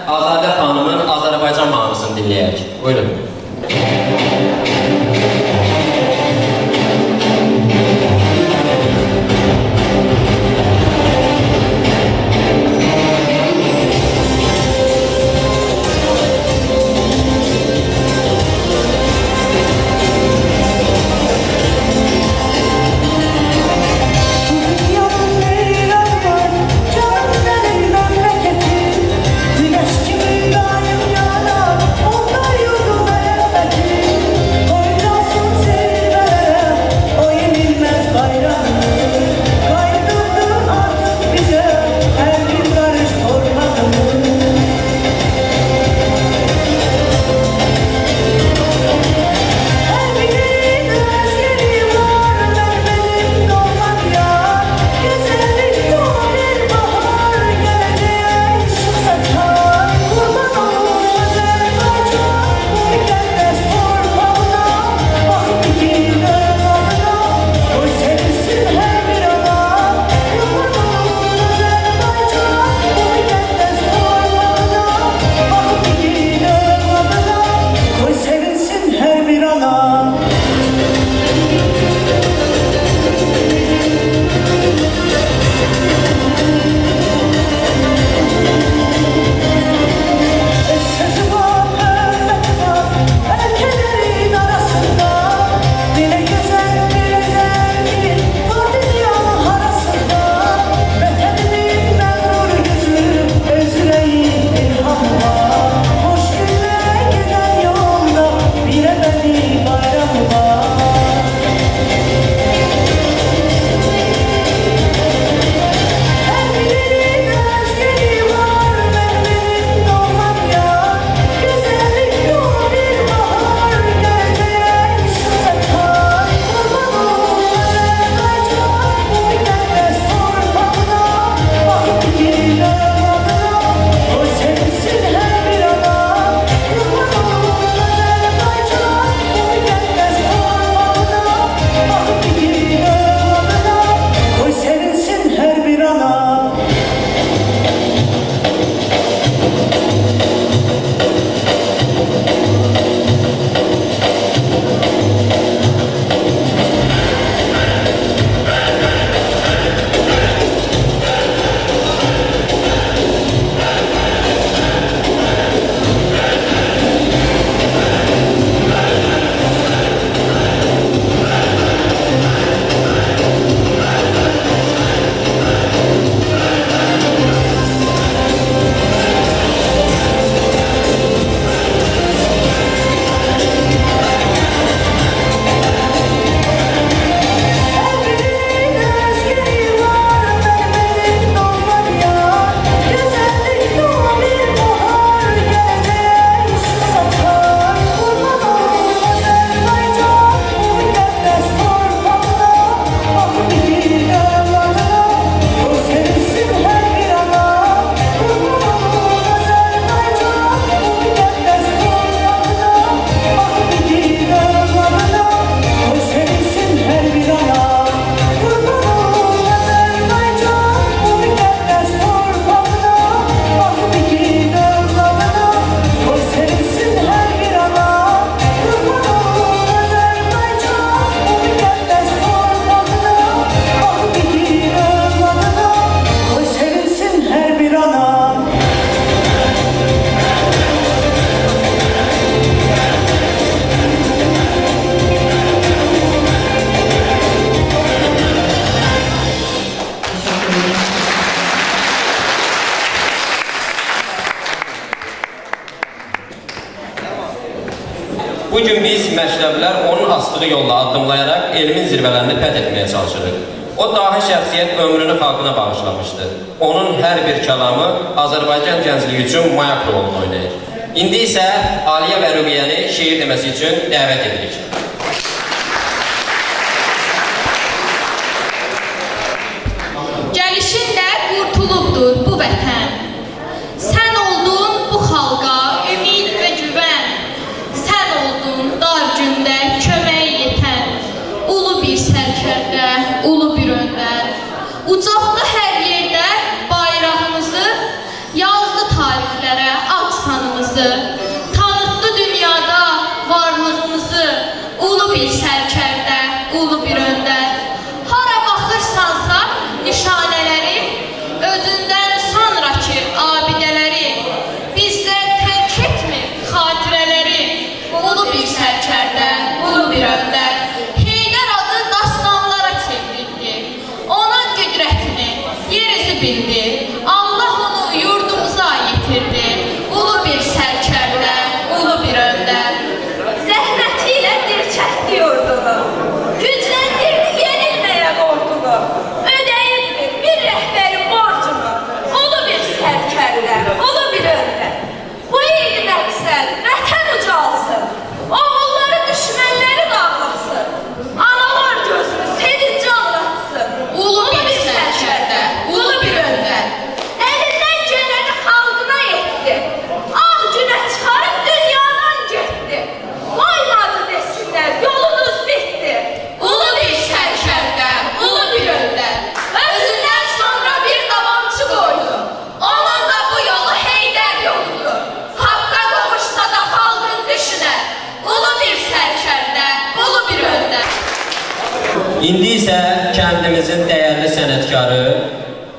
Azadə xanımın Azərbaycan mahnısını dinləyək. Buyurun. Güneş gibi daim yanar, onda yurdum Bugün biz məktəblilər onun astığı yolla addımlayaraq elmin zirvələrini fəth etməyə çalışırıq. O dahi şəxsiyyət ömrünü xalqına bağışlamışdı. Onun hər bir kəlamı Azərbaycan gəncliyi üçün mayak rolunu oynayır. İndi isə Aliyə və Rüqiyyəni şeir deməsi üçün dəvət edirik. Gəlişinlə qurtulubdur bu vətən. Sən oldun bu xalqa ümid və güvən. Sən oldun dar gündə kömək yetən. Ulu bir sərkərdə, ulu bir öndər. Ucaltdı hər yerdə bayrağımızı, yazdı tarixlərə ad sanımızı. Tanıtdı dünyada varlığımızı, ulu bir sərkərdə, ulu bir öndər. Hara baxırsansa nişanələri, özündən sonraki abidələri, bizlər tərk etmir xatirələri, ulu bir sərkərdə, ulu bir öndər. Heydər adı dastanlara çevrildi, ona qüdrətini yerisi bildi, Allah onu yurdumuza yetirdi, ulu bir sərkərdə, ulu bir öndər. Zəhmətiyle dirçəkdi yurdunu, gücləndirdi yenilməyə ordunu, ödəyibdi bir rəhbərin borcunu, ulu bir sərkərdə, ulu bir öndər. Bu idi məqsəd, vətən ucalsın, oğulları düşmənləri dağlasın, analar gözünü sevinci anlatsın, Ulu bir sərkərdə, ulu bir öndər. Elindən gələni xalqına yetdi, ağ günə çıxarıb dünyadan getdi, qoymadı desinlər, yolunuz bitdi. Ulu bir sərkərdə, ulu bir öndər. Özündən sonra bir davamçı qoydu, onun da bu yolu Heydər yoludur. Haqqa qovuşsa da xalqın düşünər, ulu bir sərkərdə, ulu bir öndər. İndi isə kəndimizin dəyərli sənətkarı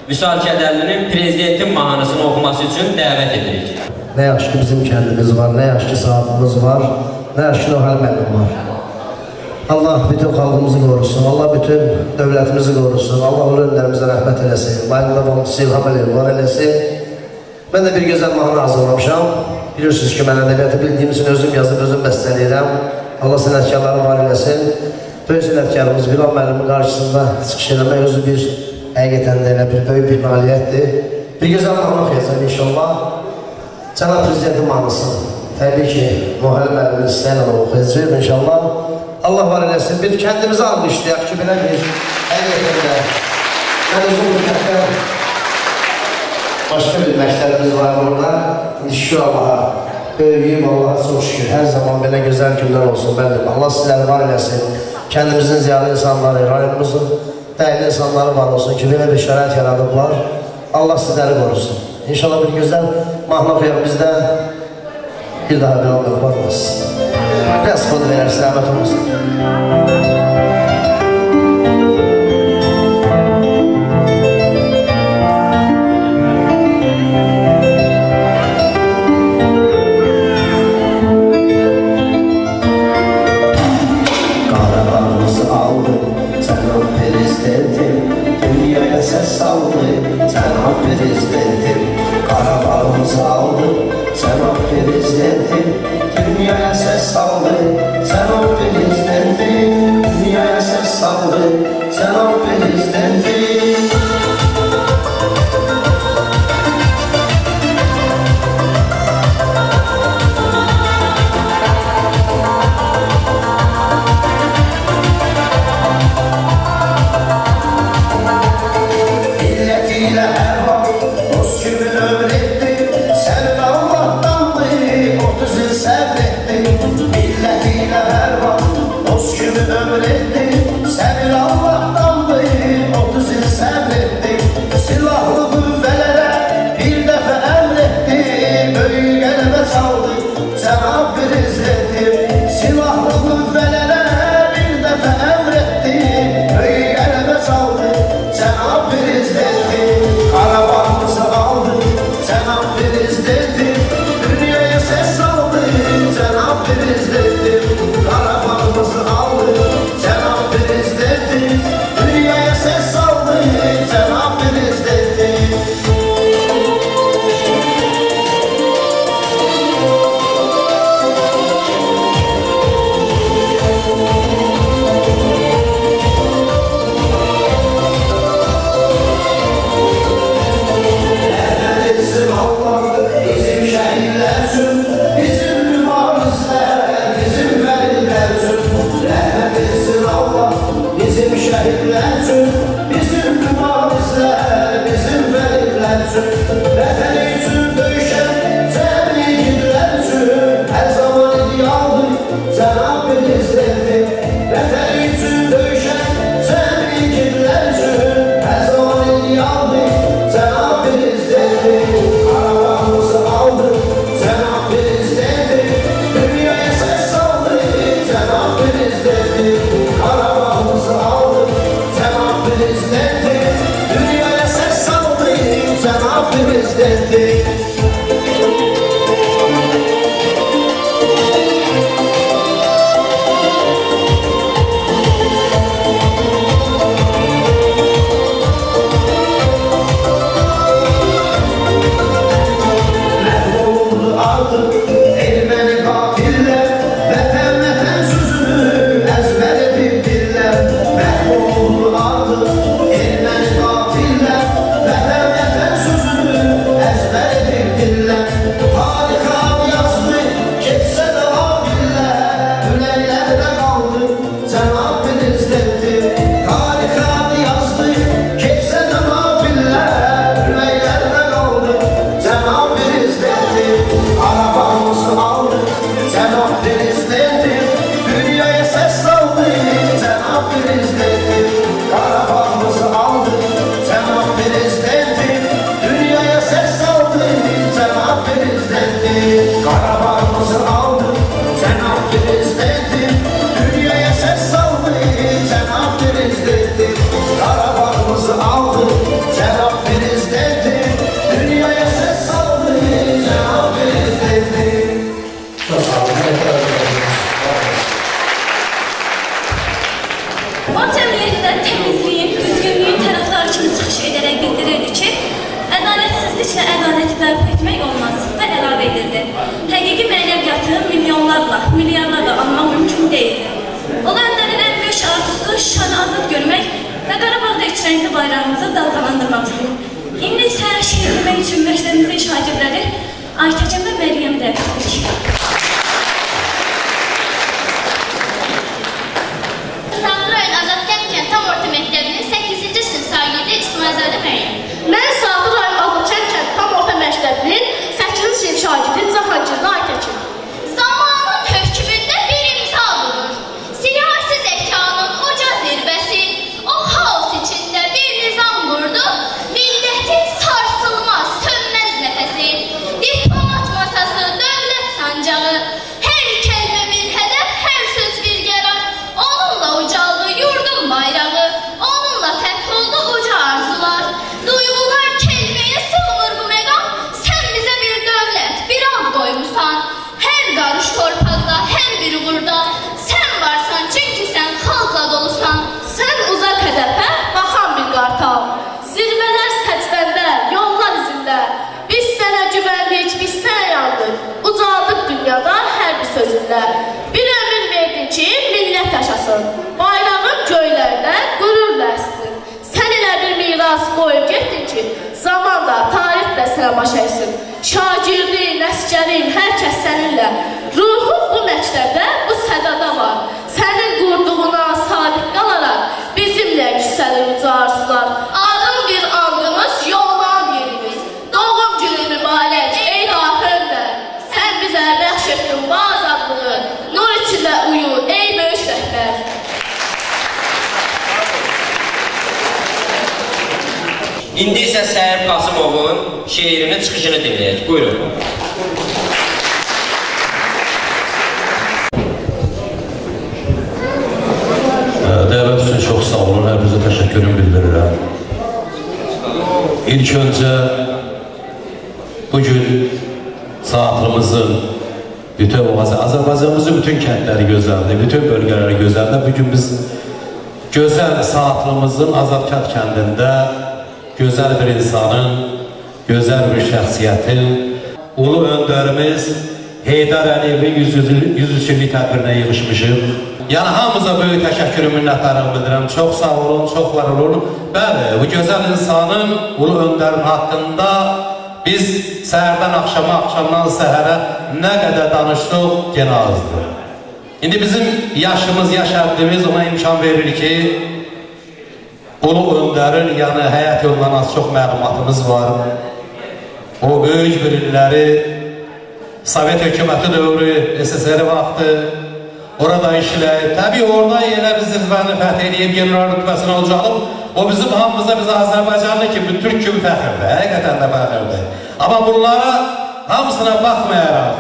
Vüsal Kədərlinin prezidentin mahnısını oxuması üçün dəvət edirik. Nə yaxşı ki bizim kəndimiz var, nə yaxşı ki saatımız var, nə yaxşı ki Nohəl müəllim var. Allah bütün xalqımızı qorusun, Allah bütün dövlətimizi qorusun, Allah ulu öndərimizə rəhmət eləsin, layiqli davamçısı İlham Əliyev var eləsin. Mən də bir gözəl mahnı hazırlamışam. Bilirsiniz ki, mən ədəbiyyatı bildiyim üçün özüm yazıb, özüm bəstələyirəm. Allah sənətkarları var eləsin. Böyük sənətkarımız Bilal müəllimin qarşısında çıxış eləmək özü bir həqiqətən də elə bir böyük bir nailiyyətdir. Bir gözəl mahnı oxuyacaq inşallah. Cənab Prezidentin mahnısı. Təbii ki, Nohəl müəllimin istəyən onu oxuyacaq inşallah. Allah var eləsin. Bir kəndimizi almışdıyaq ki, belə bir həqiqətən də mən özüm mütəqqə başqa bir məktəbimiz var burada. İndi şükür Allaha, böyüyüm Allaha çox şükür. Hər zaman belə gözəl günlər olsun bəlim. Allah sizləri var eləsin. Kəndimizin ziyalı insanları, rayonumuzun dəyərli insanları var olsun ki, belə bir şərait yaradıblar. Allah sizləri qorusun. İnşallah bir gözəl mahnı oxuyaq bizdə. Bir daha bir olmaq var olsun. Biraz xod verər, səhəmət olsun. Qarabağımızı aldı, cənab prezidentim, dünyaya səs saldı, cənab prezidentim. Qarabağımızı aldı, cənab prezidentim, dünyaya səs saldı, cənab prezidentim, dünyaya səs saldı, cənab prezidentim. Milletiyle her vakit dost gibi öğretti, sen Allah'tandı, 30 yıl sabretti. Milletiyle her vakit dost gibi öğretti, sen Allah'tandı, 30 yıl sabretti. Silahlı kuvvelere bir defa emretti, bölgelere saldı, Cenab Prezidentim. Silahlı kuvvelere bir defa emretti, bölgelere saldı, Cenab Prezidentim. Karabağımızı aldı, Cenab Prezidentim. Dünyaya ses saldı, Cenab Prezidentim. Karabağımızı aldı, Cenab Prezidentim. Dünyaya ses saldı, Cenab Prezidentim. prezidentin, Qarabağımızı aldı, cənab prezidentin, dünyaya səs saldı, cənab prezidentin, Qarabağımızı aldı, cənab prezidentin, dünyaya səs saldı, cənab prezidentin. Çox sağ olun. O cəmiyyətdə təmizliyin, düzgünlüyün tərəfdarı kimi çıxış edərək bildirirdi ki, ədalətsizliklə ədaləti bərpa etmək olmaz və əlavə edirdi. Həqiqi mənəviyyatı milyonlarla, milyarlarla almaq mümkün deyildi. Ulu Öndərin ən böyük arzusu Şuşanı azad görmək və Qarabağda üç rəngli bayrağımızı dalğalandırmaqdır. İndi isə şeir demək üçün məktəbimizin şagirdləri Aytəcəm və Məryəmi dəvət edirik. Tam orta məktəbinin 8-ci sinif şagirdi İsmailzadə Məryəm. Mən Sabir rayon Azadkənd tam orta məktəbinin 8-ci sinif şagirdi Cahangirli Aytəkin. Zamanın hökmündə bir imza durur. Siyasi zəkanın uca zirvəsi, o xaos içində bir nizam qurdu. Millətin sarsılmaz, sönməz nəfəsi, diplomat masası, dövlət sancağı, hər kəlmə bir hədəf, hər söz bir qərar, onunla ucaldı yurdun bayrağı, onunla fəth oldu uca arzular. Duyğular kəlməyə sığmır bu məqam, sən bizə bir dövlət, bir ad qoymusan. Hər qarış torpaqda, hər bir uğurda, sən varsan çünki sən xalqla dolusan. Sən uzaq hədəfə baxan bir qartal, zirvələr səcbəndə, yollar izində. Biz sənə güvəndik, biz sənə yandıq, ucaldıq dünyada hər bir sözündə. Bir əmr verdin ki, millət yaşasın, bayrağın göylərdə qürurla əssin. Sən elə bir miras qoyub getdin ki, zamanda, tarix də sənə baş əysin. Şagirdin, əskərin, hər kəs səninlə, ruhun bu məktəbdə, bu sədada var. Sənin qurduğuna sadiq qalaraq, bizimlə yüksəlir uca arzular. Adın bir andımız, yoldan yerimiz, doğum günü mübarək, ey daxil öndər. Sən bizə bəxş etdin bu azadlığı, nur içində uyu, ey böyük rəhbər. İndi isə Səhər Qasımovun şeirinin çıxışını dinləyək. Buyurun. Dəvət üçün çox sağ olun, hər birinizə təşəkkürümü bildirirəm. İlk öncə bugün saatımızın bütün Azərbaycanımızın bütün kəndləri gözəldir, bütün bölgələri gözəldir. Bugün biz gözəl saatımızın Azadkənd kəndində gözəl bir insanın, gözəl bir şəxsiyyətin, ulu öndərimiz Heydər Əliyevin 100 illik tədbirinə yığışmışıq. Yəni hamımıza böyük təşəkkürü, minnətlərimi bildirəm. Çox sağ olun, çox var olun. Bəli, bu gözəl insanın, ulu öndərin haqqında biz səhərdən axşama, axşamdan səhərə nə qədər danışdıq, genə azdır. İndi bizim yaşımız, yaş həddimiz ona imkan verir ki, ulu öndərin, yəni həyat yolundan az çox məlumatımız var. O böyük bir illəri Sovet hökuməti dövrü, SSR vaxtı orada işləyib. Təbii orada elə biz zirvəni fəth edib, general rütbəsini alacaqıb. O bizim hamımıza, biz Azərbaycanlı ki, Türk kimi fəxirdir, həqiqətən də fəxirdir. Amma bunlara hamısına baxmayaraq,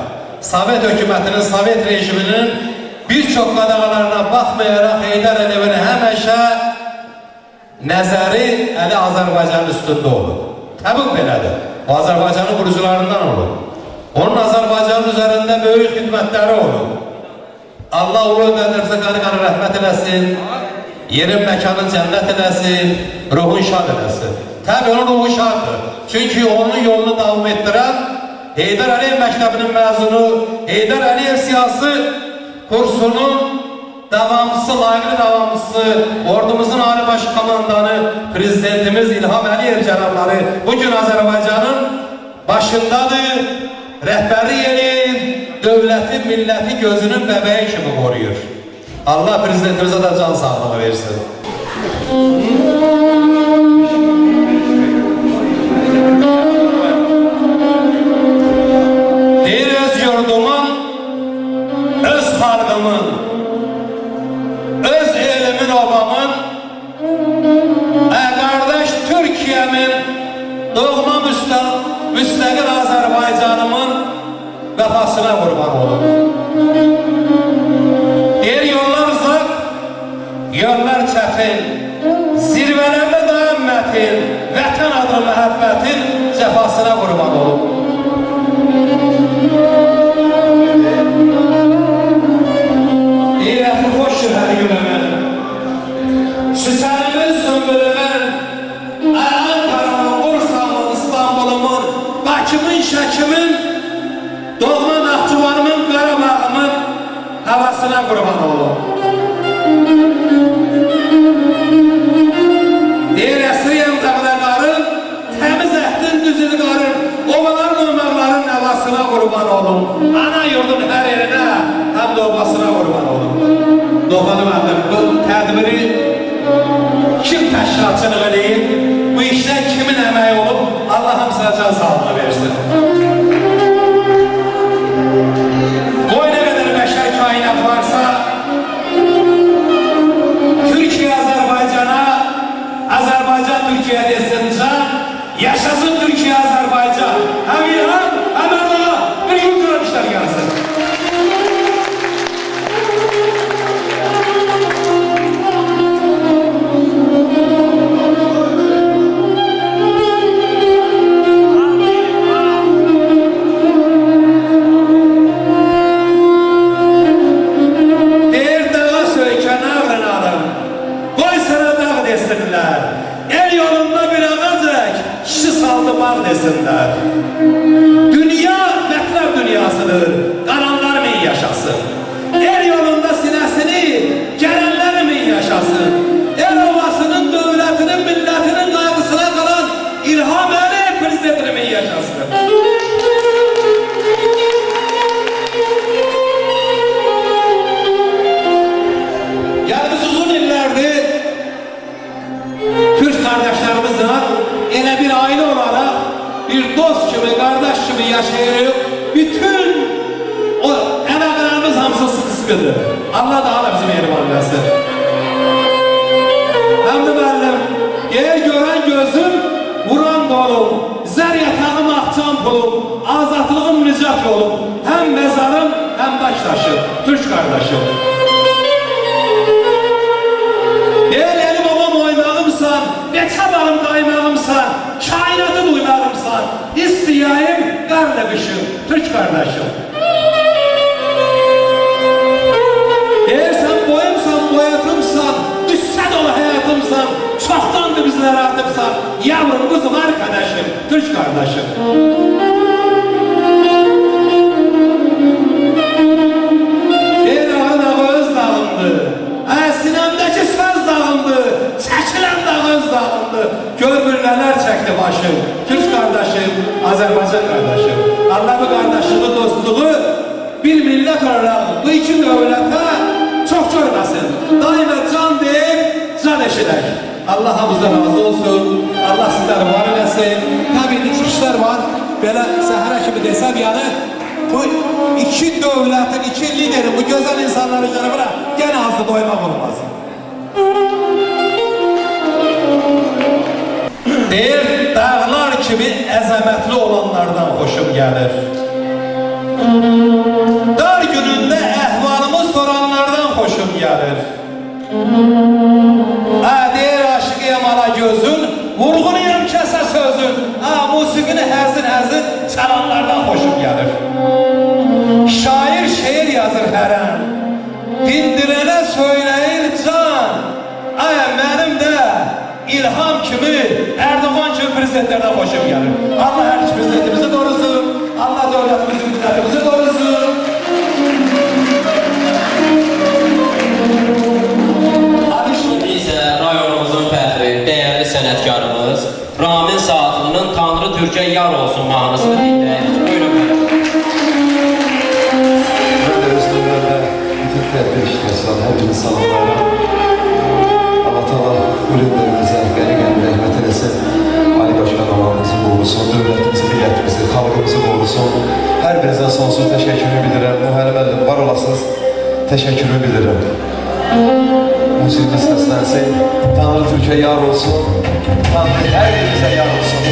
Sovet hökumətinin, Sovet rejiminin bir çox qadağalarına baxmayaraq Heydər Əliyevin həmişə nəzəri əli Azərbaycanın üstündə olur. Təbii belədir. O Azərbaycanın qurucularından olur. Onun Azərbaycanın üzərində böyük xidmətləri olur. Allah ulu öndərimizə qanı rəhmət eləsin, yerin məkanın cənnət eləsin, ruhun şad eləsin. Təbii onun ruhu şaddır. Çünki onun yolunu davam etdirən Heydər Əliyev məktəbinin məzunu, Heydər Əliyev siyasi kursunun davamçısı, layiqli davamçısı, ordumuzun ali baş komandanı, prezidentimiz İlham Əliyev cənabları bugün Azərbaycanın başındadır, rəhbərlik edir, dövləti, milləti gözünün bəbəyi kimi qoruyur. Allah prezidentimizə də can sağlığı versin. Deyir öz yurdumun, öz xalqımın, öz elimin, obamın, qardaş Türkiyəmin, doğma müstəqil Azərbaycanımın vəfasına qurban olun. Deyir, yollar uzaq, yollar çətin, zirvələrdə dayan mətin, vətən adlı məhəbbətin cəfasına qurban olun. Deyir, əhli xoşdur hər günəmən, Süsənimin, Sümbülümün, Ankara'nın, Bursa'nın, İstanbul'umun, Bakı'mın, Şəkimin, doğma Naxçıvanımın, Qarabağımın havasına qurban olun. Deyir, əsriyəm dağlarların, təmiz əhdin, düzül qarın, ovaların, ömərlərin havasına qurban olun. Ana yurdun hər yerinə, həm də obasına qurban olun. Doğmalı mənim, bu tədbiri kim təşkilatçılıq edeyim, bu işdən kimin əməyi olub, Allah hamısına can sağlığı versin. Qoy nə qədər bəşər kainat varsa, Türkiye Azərbaycana, Azərbaycan Türkiye desin can, yaşasın Türkiye Azərbaycan. Həm İlham, həm Erdoğan, bir gün görmüşlər gəlsin. El yolunda bir ağacek, kişi saldı mal desinler. Dünya mətləb dünyasıdır, qalanlar min yaşasın. El yolunda sinəsini, gələnlər min yaşasın. El ovasının, dövlətinin, millətinin qaygısına qalan İlham Əliyev prezidentini min yaşasın. Yani biz uzun illərdir Türk kardeşlerimizle yine bir aile olarak, bir dost gibi, kardeş gibi yaşayırıq. Bütün o əlaqələrimiz hamısı sıkıdır. Allah daha da bizim mehriban eləsin. Hem de müəllim, yer görən gözüm, vuran dolum, zər yatağım, axçam pulum, azadlığım, nicat yolum, hem mezarım, hem baştaşım, Türk kardeşim. Elim babam oymağımsan, beçabalım daymağımsan, kainatı duymağımsan, istiyayım, qardeşim, Türk kardeşim. Sen boyumsan, boyatımsan, düşsə dolu həyatımsan, çoxdandır bizlərə atıbsan, yavrum, kuzum, arkadaşım, Türk kardeşim. Ağın ağı öz dağımdır, sinəmdəki söz dağımdı, çəkilən dağ öz dağımdı. Görmür nələr çəkdi başım, Türk kardeşim, Azərbaycan kardeşim. Allah bu kardeşliği, dostluğu bir millət olarak bu iki dövlətə çox görməsin. Daima can deyib, can eşidək. Allah hamızdan razı olsun, Allah sizləri var eləsin. Təbii ki, işlər var, belə səhərə kimi desəm, yəni bu iki dövlətin, iki liderin, bu gözəl insanları cənabına gene azı doymaq olmaz. Deyir, dağlar kimi əzəmətli olanlardan xoşum gəlir. Dar günündə əhvalımı soranlardan xoşum gəlir. Deyir, aşıqıyam ala gözün, vurğunuyam kəsə sözün, musiqini həzin çalanlardan xoşum gəlir. Şair şeir yazır hər an, dindirənə söyləyir can. Mənim də İlham kimi, Erdoğan kimi prezidentlərdən xoşum gəlir. Allah hər iki prezidentimizi doğrusun, Allah dövlətimizi, millətimizi doğrusun. Şimdi isə rayonumuzun fəxri, dəyərli sənətkarımız Ramin Saatlı'nın Tanrı Türk'e yar olsun mahnısını dinləyək. Buyurun mənim. Bütün tədbir iştirakçılar, hepinizi salamlayıram. Allah Teala ürünlərimize qəni-qəni rəhmət eləsin. Ali Başkan Allah'ımızı qorusun, dövlətimizi, millətimizi, xalqımızı qorusun. Hər birinizə sonsuz təşəkkürü bilirəm. Mühərrim müəllim, var olasınız, təşəkkürü bilirəm. Musiqimiz səslənsin. Tanrı Türk'e yar olsun. Tanrı hər birinizə yar olsun.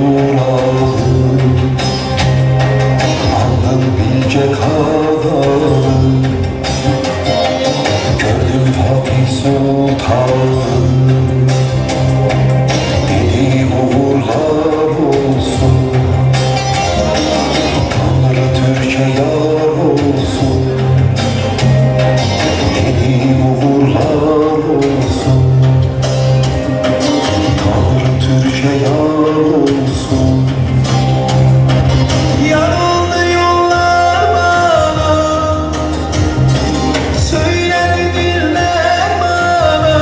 durağım Aldım bilge kadarım Gördüm Fatih Sultanım Dedi uğurlar olsun Tanrı Türkiye yar olsun Dedi uğurlar olsun Tanrı Türkiye yar olsun Yanıldı yollar bana Söyledi diller bana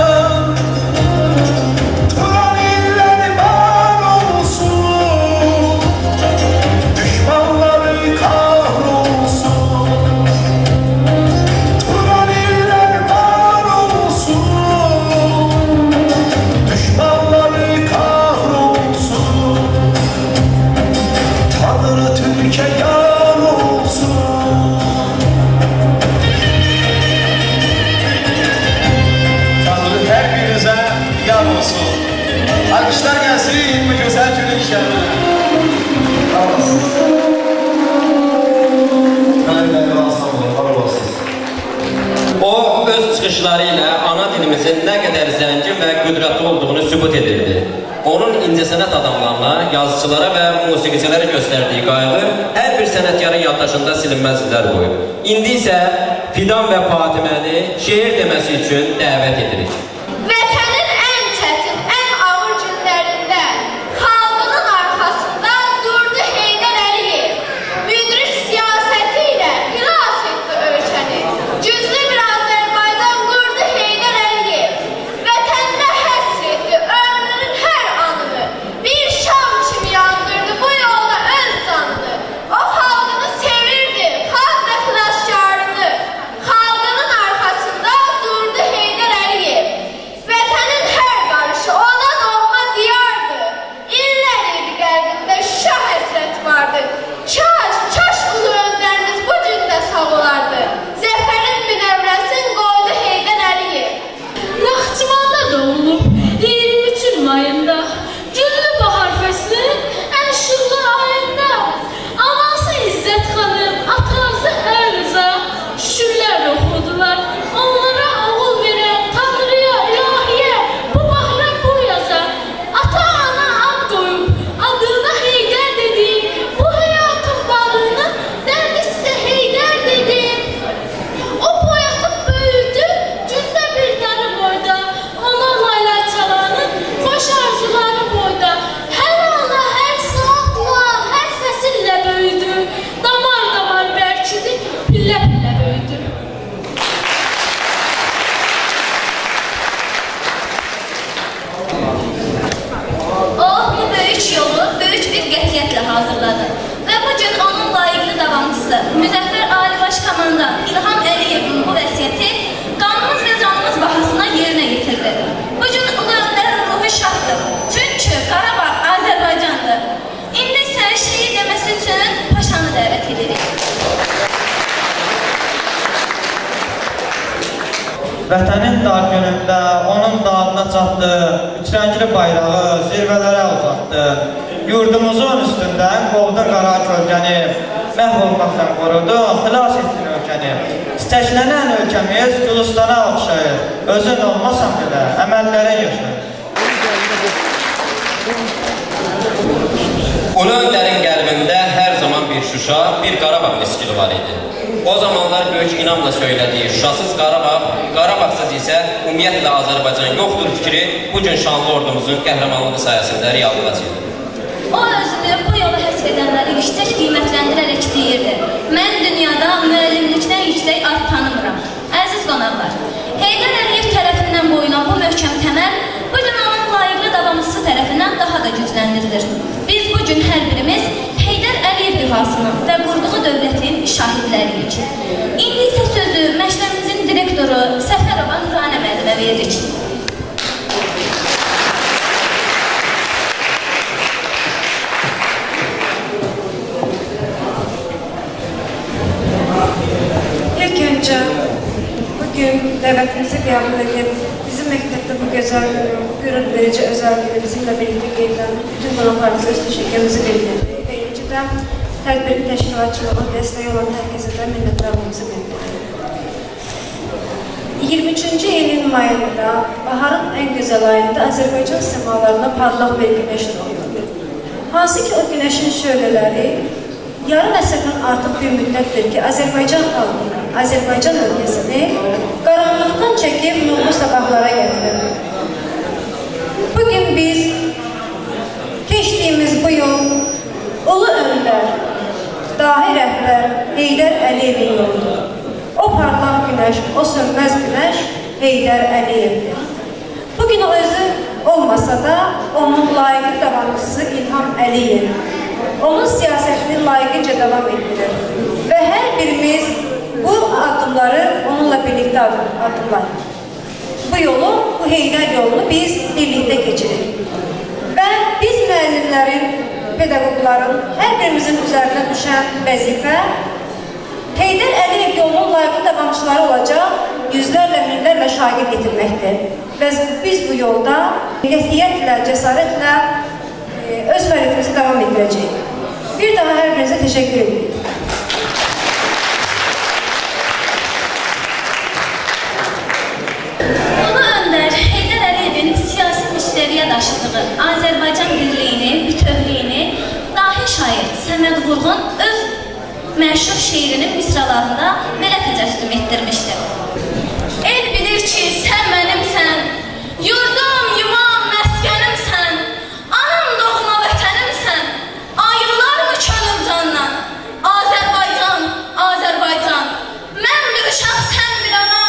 Turan iller var olsun Düşmanları kahrolsun Turan iller var olsun Düşmanları kahrolsun Tanrı Türkiye yar olsun Tanrı her birinize yar olsun. Alkışlar gelsin bu güzel günün inşallah. Sağ olasınız. O öz çıxışlarıyla ana dilimizin nə qədər zəngin və qüdrətli olduğunu sübut edirdi. Onun incəsənət adamlarına, yazıçılara və musiqicilərə göstərdiyi qayğı hər bir sənətkarın yaddaşında silinməz izlər qoyub. İndi isə Fidan və Fatiməni şeir deməsi üçün dəvət edirik. Vətənin ən çətin, ən ağır günlərində xalqının arxasında durdu Heydər Əliyev. Müdrik siyasəti ilə xilas etdi ölkəni. Güclü bir Azərbaycan qurdu Heydər Əliyev. Vətəninə həsr etdi ömrünün hər anını. Bir şam kimi yandırdı bu yolda öz canını. O xalqını sevirdi, xalq da xilaskarını. Xalqının arxasında durdu Heydər Əliyev. Vətənin hər qarışı ona doğma diyardı. İllər idi qəlbində şah həsrəti vardı. Kaş ulu öndəriniz bu gün də sağ olardı. Zəfərin münəvrəsin qoydu Heydər Əliyev. Naxçıvanda doğulub 23 ayında, güllü bahar fəslinin ən işıqlı ayında. Anası İzzət xanım, atası Ərza, şükürlər oxudular. Onlara oğul verən Tanrıya, ilahiyə, bu bahra bu yaza. Ata ana ad qoyub, adına Heydər dedi. Bu həyatın balını dərdisi Heydər dedi. O boyatıb böyüdü, gündə bir dərə boyda. Ona layla çalanın xoş arzuları boyda. Hər ana, hər saatla, hər fəsillə böyüdü. Damar damar bərkidi, pillə pillə böyüdü. O bu böyük yolu böyük bir qətiyyətlə hazırladı və bu gün onun layiqli davamçısı Müzəffər Ali Baş Komandan İlham Əliyevin bu vəsiyyəti qanımız və canımız bahasına yerinə yetirdi. Bu gün ulu öndərin ruhu şaddır, çünki Qarabağ Azərbaycandır. İndi isə şeir deməsi üçün paşanı dəvət edirik. Vətənin dar günündə onun dadına çatdı, üçrəngli bayrağı zirvələrə uzatdı. Yurdumuzun üstündən qovdu qara kölgəni, məhv olmaqdan qorudu, xilas etsin ölkəni. Çiçəklənən ölkəmiz Gülüstana oxşayır, özün olmasan belə əməllərin yaşayır. Ulu öndərin qəlbində hər zaman bir Şuşa, bir Qarabağ miskili var idi. O zamanlar böyük inamla söylədiyi Şuşasız Qarabağ, Qarabağsız isə ümumiyyətlə Azərbaycan yoxdur fikri bu gün şanlı ordumuzun qəhrəmanlığı sayəsində reallığa çevrildi. O özünü bu yolu həsr edənləri yüksək qiymətləndirərək deyirdi. Mən dünyada müəllimlikdən yüksək ad tanımıram. Əziz qonaqlar, Heydər Əliyev tərəfindən qoyulan bu möhkəm təməl bu gün onun layiqli davamçısı tərəfindən daha da gücləndirilir. Biz bu gün hər birimiz Heydər Əliyev dühasının və qurduğu dövlətin şahidləriyik. İndi isə sözü məktəbimizin direktoru Səfərova Nuranə müəllimə veririk. İlk önce bugün dəvətimizi qəbul edib bizim məktəbdə bu gözəl, qürur verici gece özel günü bizimle birlikte gelen bütün qonaqlarımıza öz təşəkkürümüzü bildiririk və eləcə də tədbirin təşkilatçılığı dəstəyi olan hər kəsə də minnətdarlığımızı bildiririk. 23-cü ilin mayında, baharın ən gözəl ayında Azərbaycan səmalarında parlaq bir günəş doğdu. Hansı ki o günəşin şölələri yarım əsrdən artıq bir müddətdir ki, Azərbaycan xalqını, Azərbaycan ölkəsini qaranlıqdan çəkib nurlu sabahlara gətirir. Bugün biz keçdiyimiz bu yol ulu öndər, dahi rəhbər Heydər Əliyevin yoludur. O parlaq günəş, o sönməz günəş Heydər Əliyevdir. Bugün o özü olmasa da onun layiqli davamçısı İlham Əliyev onun siyasətini layiqincə davam etdirir və hər birimiz bu addımları onunla birlikdə addımlayır. Bu yolu, bu Heydər yolunu biz birlikdə keçirik. Və biz müəllimlərin, pedaqoqların hər birimizin üzərinə düşən vəzifə Heydər Əliyev yolunun layiqli davamçıları olacaq yüzlərlə, minlərlə şagird getirməkdir. Və biz bu yolda qətiyyətlə, cəsarətlə öz fəaliyyətimizi davam etdirəcəyik. Bir daha hər birinizə təşəkkür edirik. Ulu öndər Heydər Əliyevin siyasi müştəriyə daşıdığı Azərbaycan birliyini, bütövlüyünü dahi şair Səməd Vurğun öz məşhur şeirinin misralarında belə təcəssüm etdirmişdir. El bilir ki, sən mənimsən, yurdum, yuvam, məskənimsən, anam doğma vətənimsən, ayrılar mı könül candan? Azərbaycan, Azərbaycan, mən bir uşaq, sən bir ana,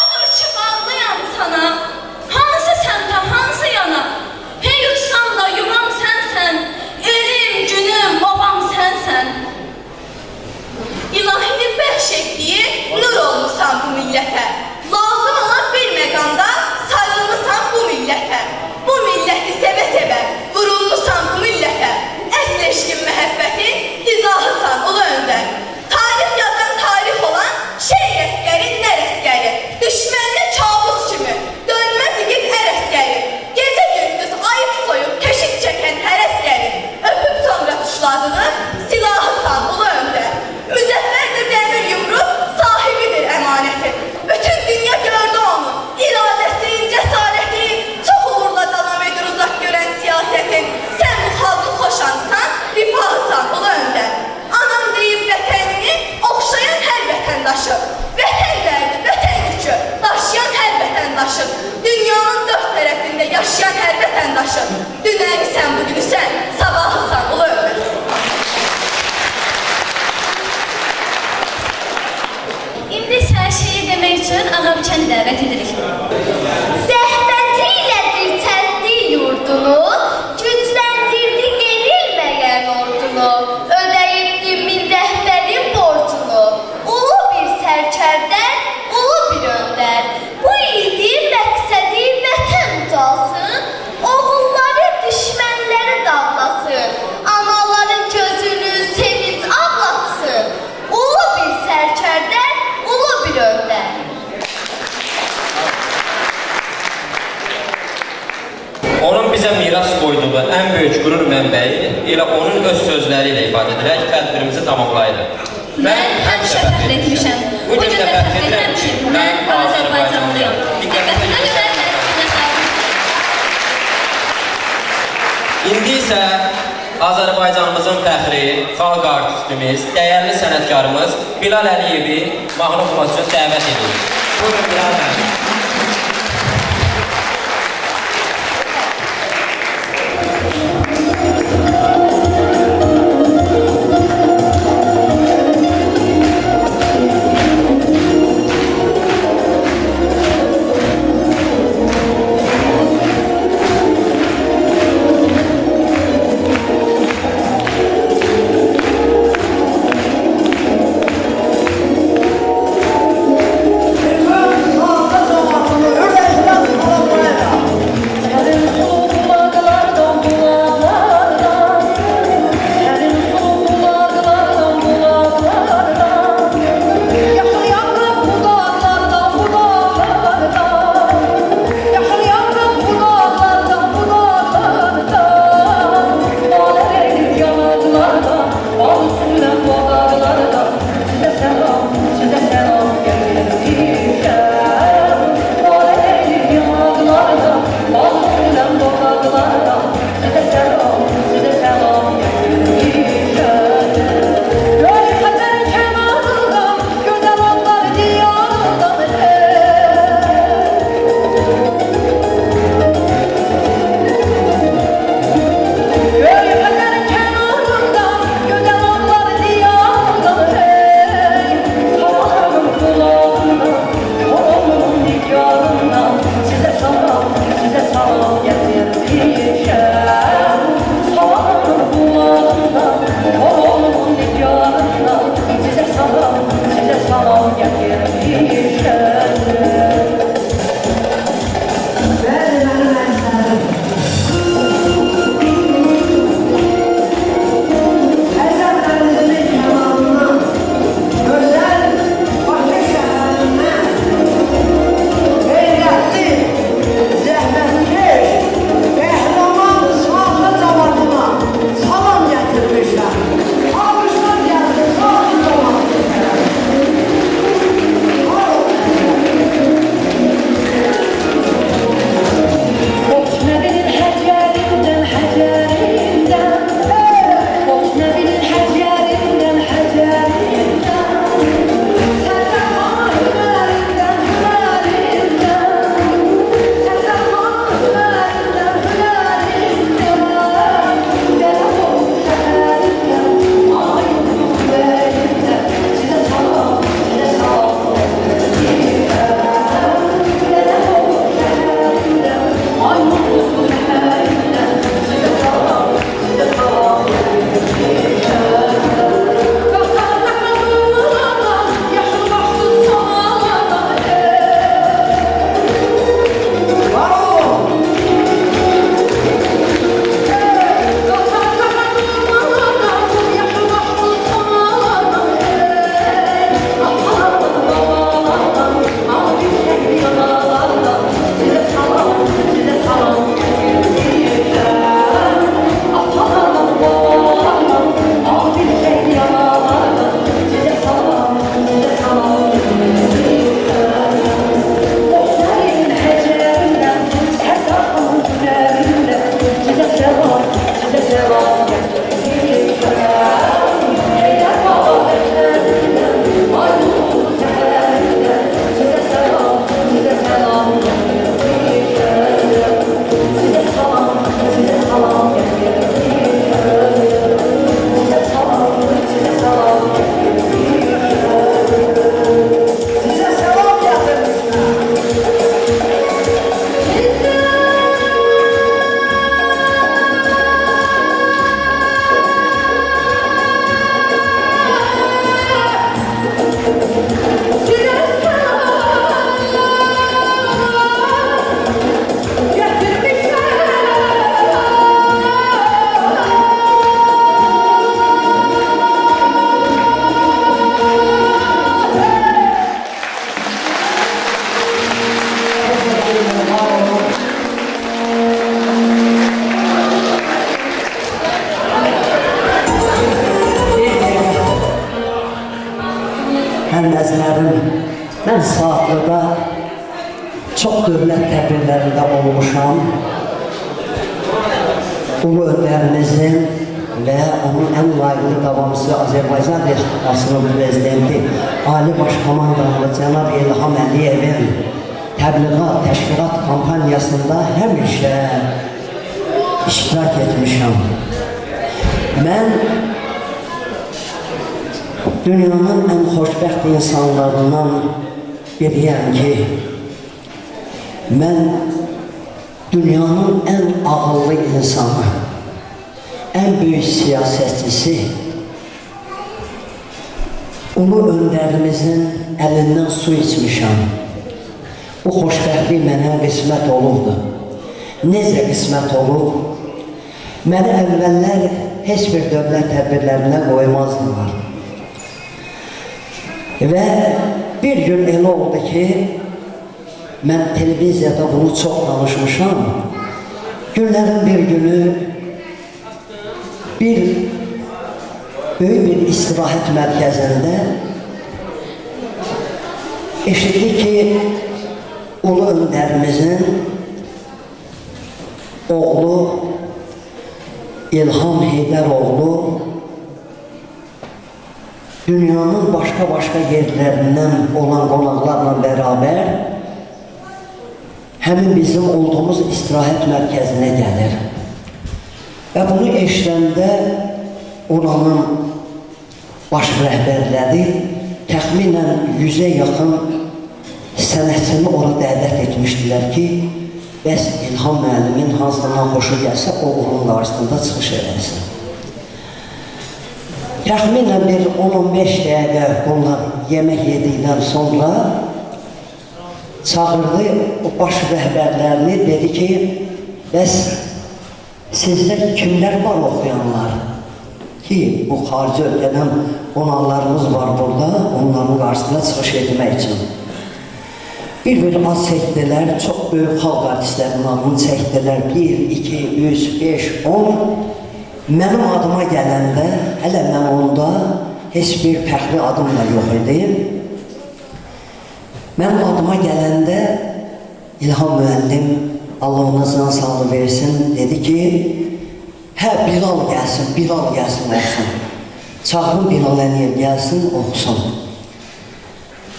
odur ki, bağlıyam sana, hansı səmtə, hansı yana, hey uçsam da yuvam sənsən, elim, günüm, obam sənsən. İlahinin bəxş etdiyi nur olmuşsan bu millətə. Lazım olan bir məqamda sayılmışsan bu millətə. Bu milləti sevə-sevə vurulmuşsan bu millətə. Əsl eşqin məhəbbətin izahısan ulu öndər. Tarix yazan tarix olan şeir əskəri, nər əskəri. Düşmənli kabus kimi dönməz igid ər əskəri. Gecə gündüz ayıb soyub keşik çəkən hər əskəri. Öpüb sonra tuşladığı silahısan ulu öndər. Müzəffərdir dəmir yumruq, sahibidir əmanəti. Bütün dünya gördü onu, iradəsin, cəsarəti, çox uğurla davam edir uzaq görən siyasətin. Sən bu xalqı xoşansan, rifahısan ulu öndər. Anam deyib vətənini oxşayan hər vətəndaşı. Vətən dərdi, vətən yükü daşıyan hər vətəndaşı. Dünyanın dörd tərəfində yaşayan hər vətəndaşı. Dünəni sən, bugünü sən, sabahısan ulu öndər. İndi sən şeir demək üçün Ağabükəni dəvət edirik. Zəhməti ilə dirçəltdi yurdunu, gücləndirdi yenilməyən ordunu, ödəyibdi min rəhbərin borcunu, ulu bir sərkərdən, ulu bir öndər. Bu idi məqsədi vətən ucalsın, oğulları düşmənləri dağlasın, anaların gözünü sevinç ağlatsın, ulu bir sərkərdən, ulu bir öndər. Onun bizə miras qoyduğu ən böyük qürur mənbəyi elə onun öz sözləri ilə ifadə edərək tədbirimizi tamamlayırıq. Mən həmişə fəxr etmişəm. Bugün də fəxr edirəm ki, mən Azərbaycanlıyam. Diqqətinə görə İndi isə Azərbaycanımızın fəxri, xalq artistimiz, dəyərli sənətkarımız Bilal Əliyevi mahnı oxumaq üçün dəvət edirik. Buyurun Bilal Əliyev. Azərbaycan Mən Saatlıda çox dövlət tədbirlərində olmuşam. Ulu öndərimizin və onun ən layiqli davamçısı Azərbaycan Respublikasının prezidenti Ali Baş Komandanı Cənab İlham Əliyevin təbliğat, təşkilat kampaniyasında həmişə iştirak etmişəm. Mən dünyanın ən xoşbəxt insanlarından biriyəm ki, mən dünyanın ən ağıllı insanı, ən böyük siyasətçisi, ulu öndərimizin əlindən su içmişəm. Bu xoşbəxtlik mənə qismət olubdur. Necə qismət olub? Məni əvvəllər heç bir dövlət tədbirlərinə qoymazdılar. Və bir gün elə oldu ki, mən televiziyada bunu çox danışmışam. Günlərin bir günü bir böyük bir istirahət mərkəzində eşitdik ki, ulu öndərimizin oğlu İlham Heydəroğlu dünyanın başqa yerlərindən olan qonaqlarla bərabər həmin bizim olduğumuz istirahət mərkəzinə gəlir. Və bunu eşidəndə oranın baş rəhbərləri təxminən 100-ə yaxın sənətçini ora dəvət etmişdilər ki, bəs İlham müəllimin hansından xoşu gəlsə, o onun qarşısında çıxış edəsin. Təxminən bir 10-15 dəqiqə onlar yemək yedikdən sonra çağırdı o baş rəhbərlərini, dedi ki, bəs sizdə kimlər var oxuyanlar? Ki, bu xarici ölkədən qonaqlarımız var burada, onların qarşısında çıxış etmək üçün. Bir az çəkdilər, çox böyük xalq artistlərinin adını çəkdilər, 1, 2, 3, 5, 10. Mənim adıma gələndə, hələ mən onda heç bir fəxri adım da yox idi. Mənim adıma gələndə İlham müəllim, Allah ona can sağlığı versin, dedi ki, hə, Bilal gəlsin olsun. Çağırın Bilal Əliyev gəlsin, oxusun.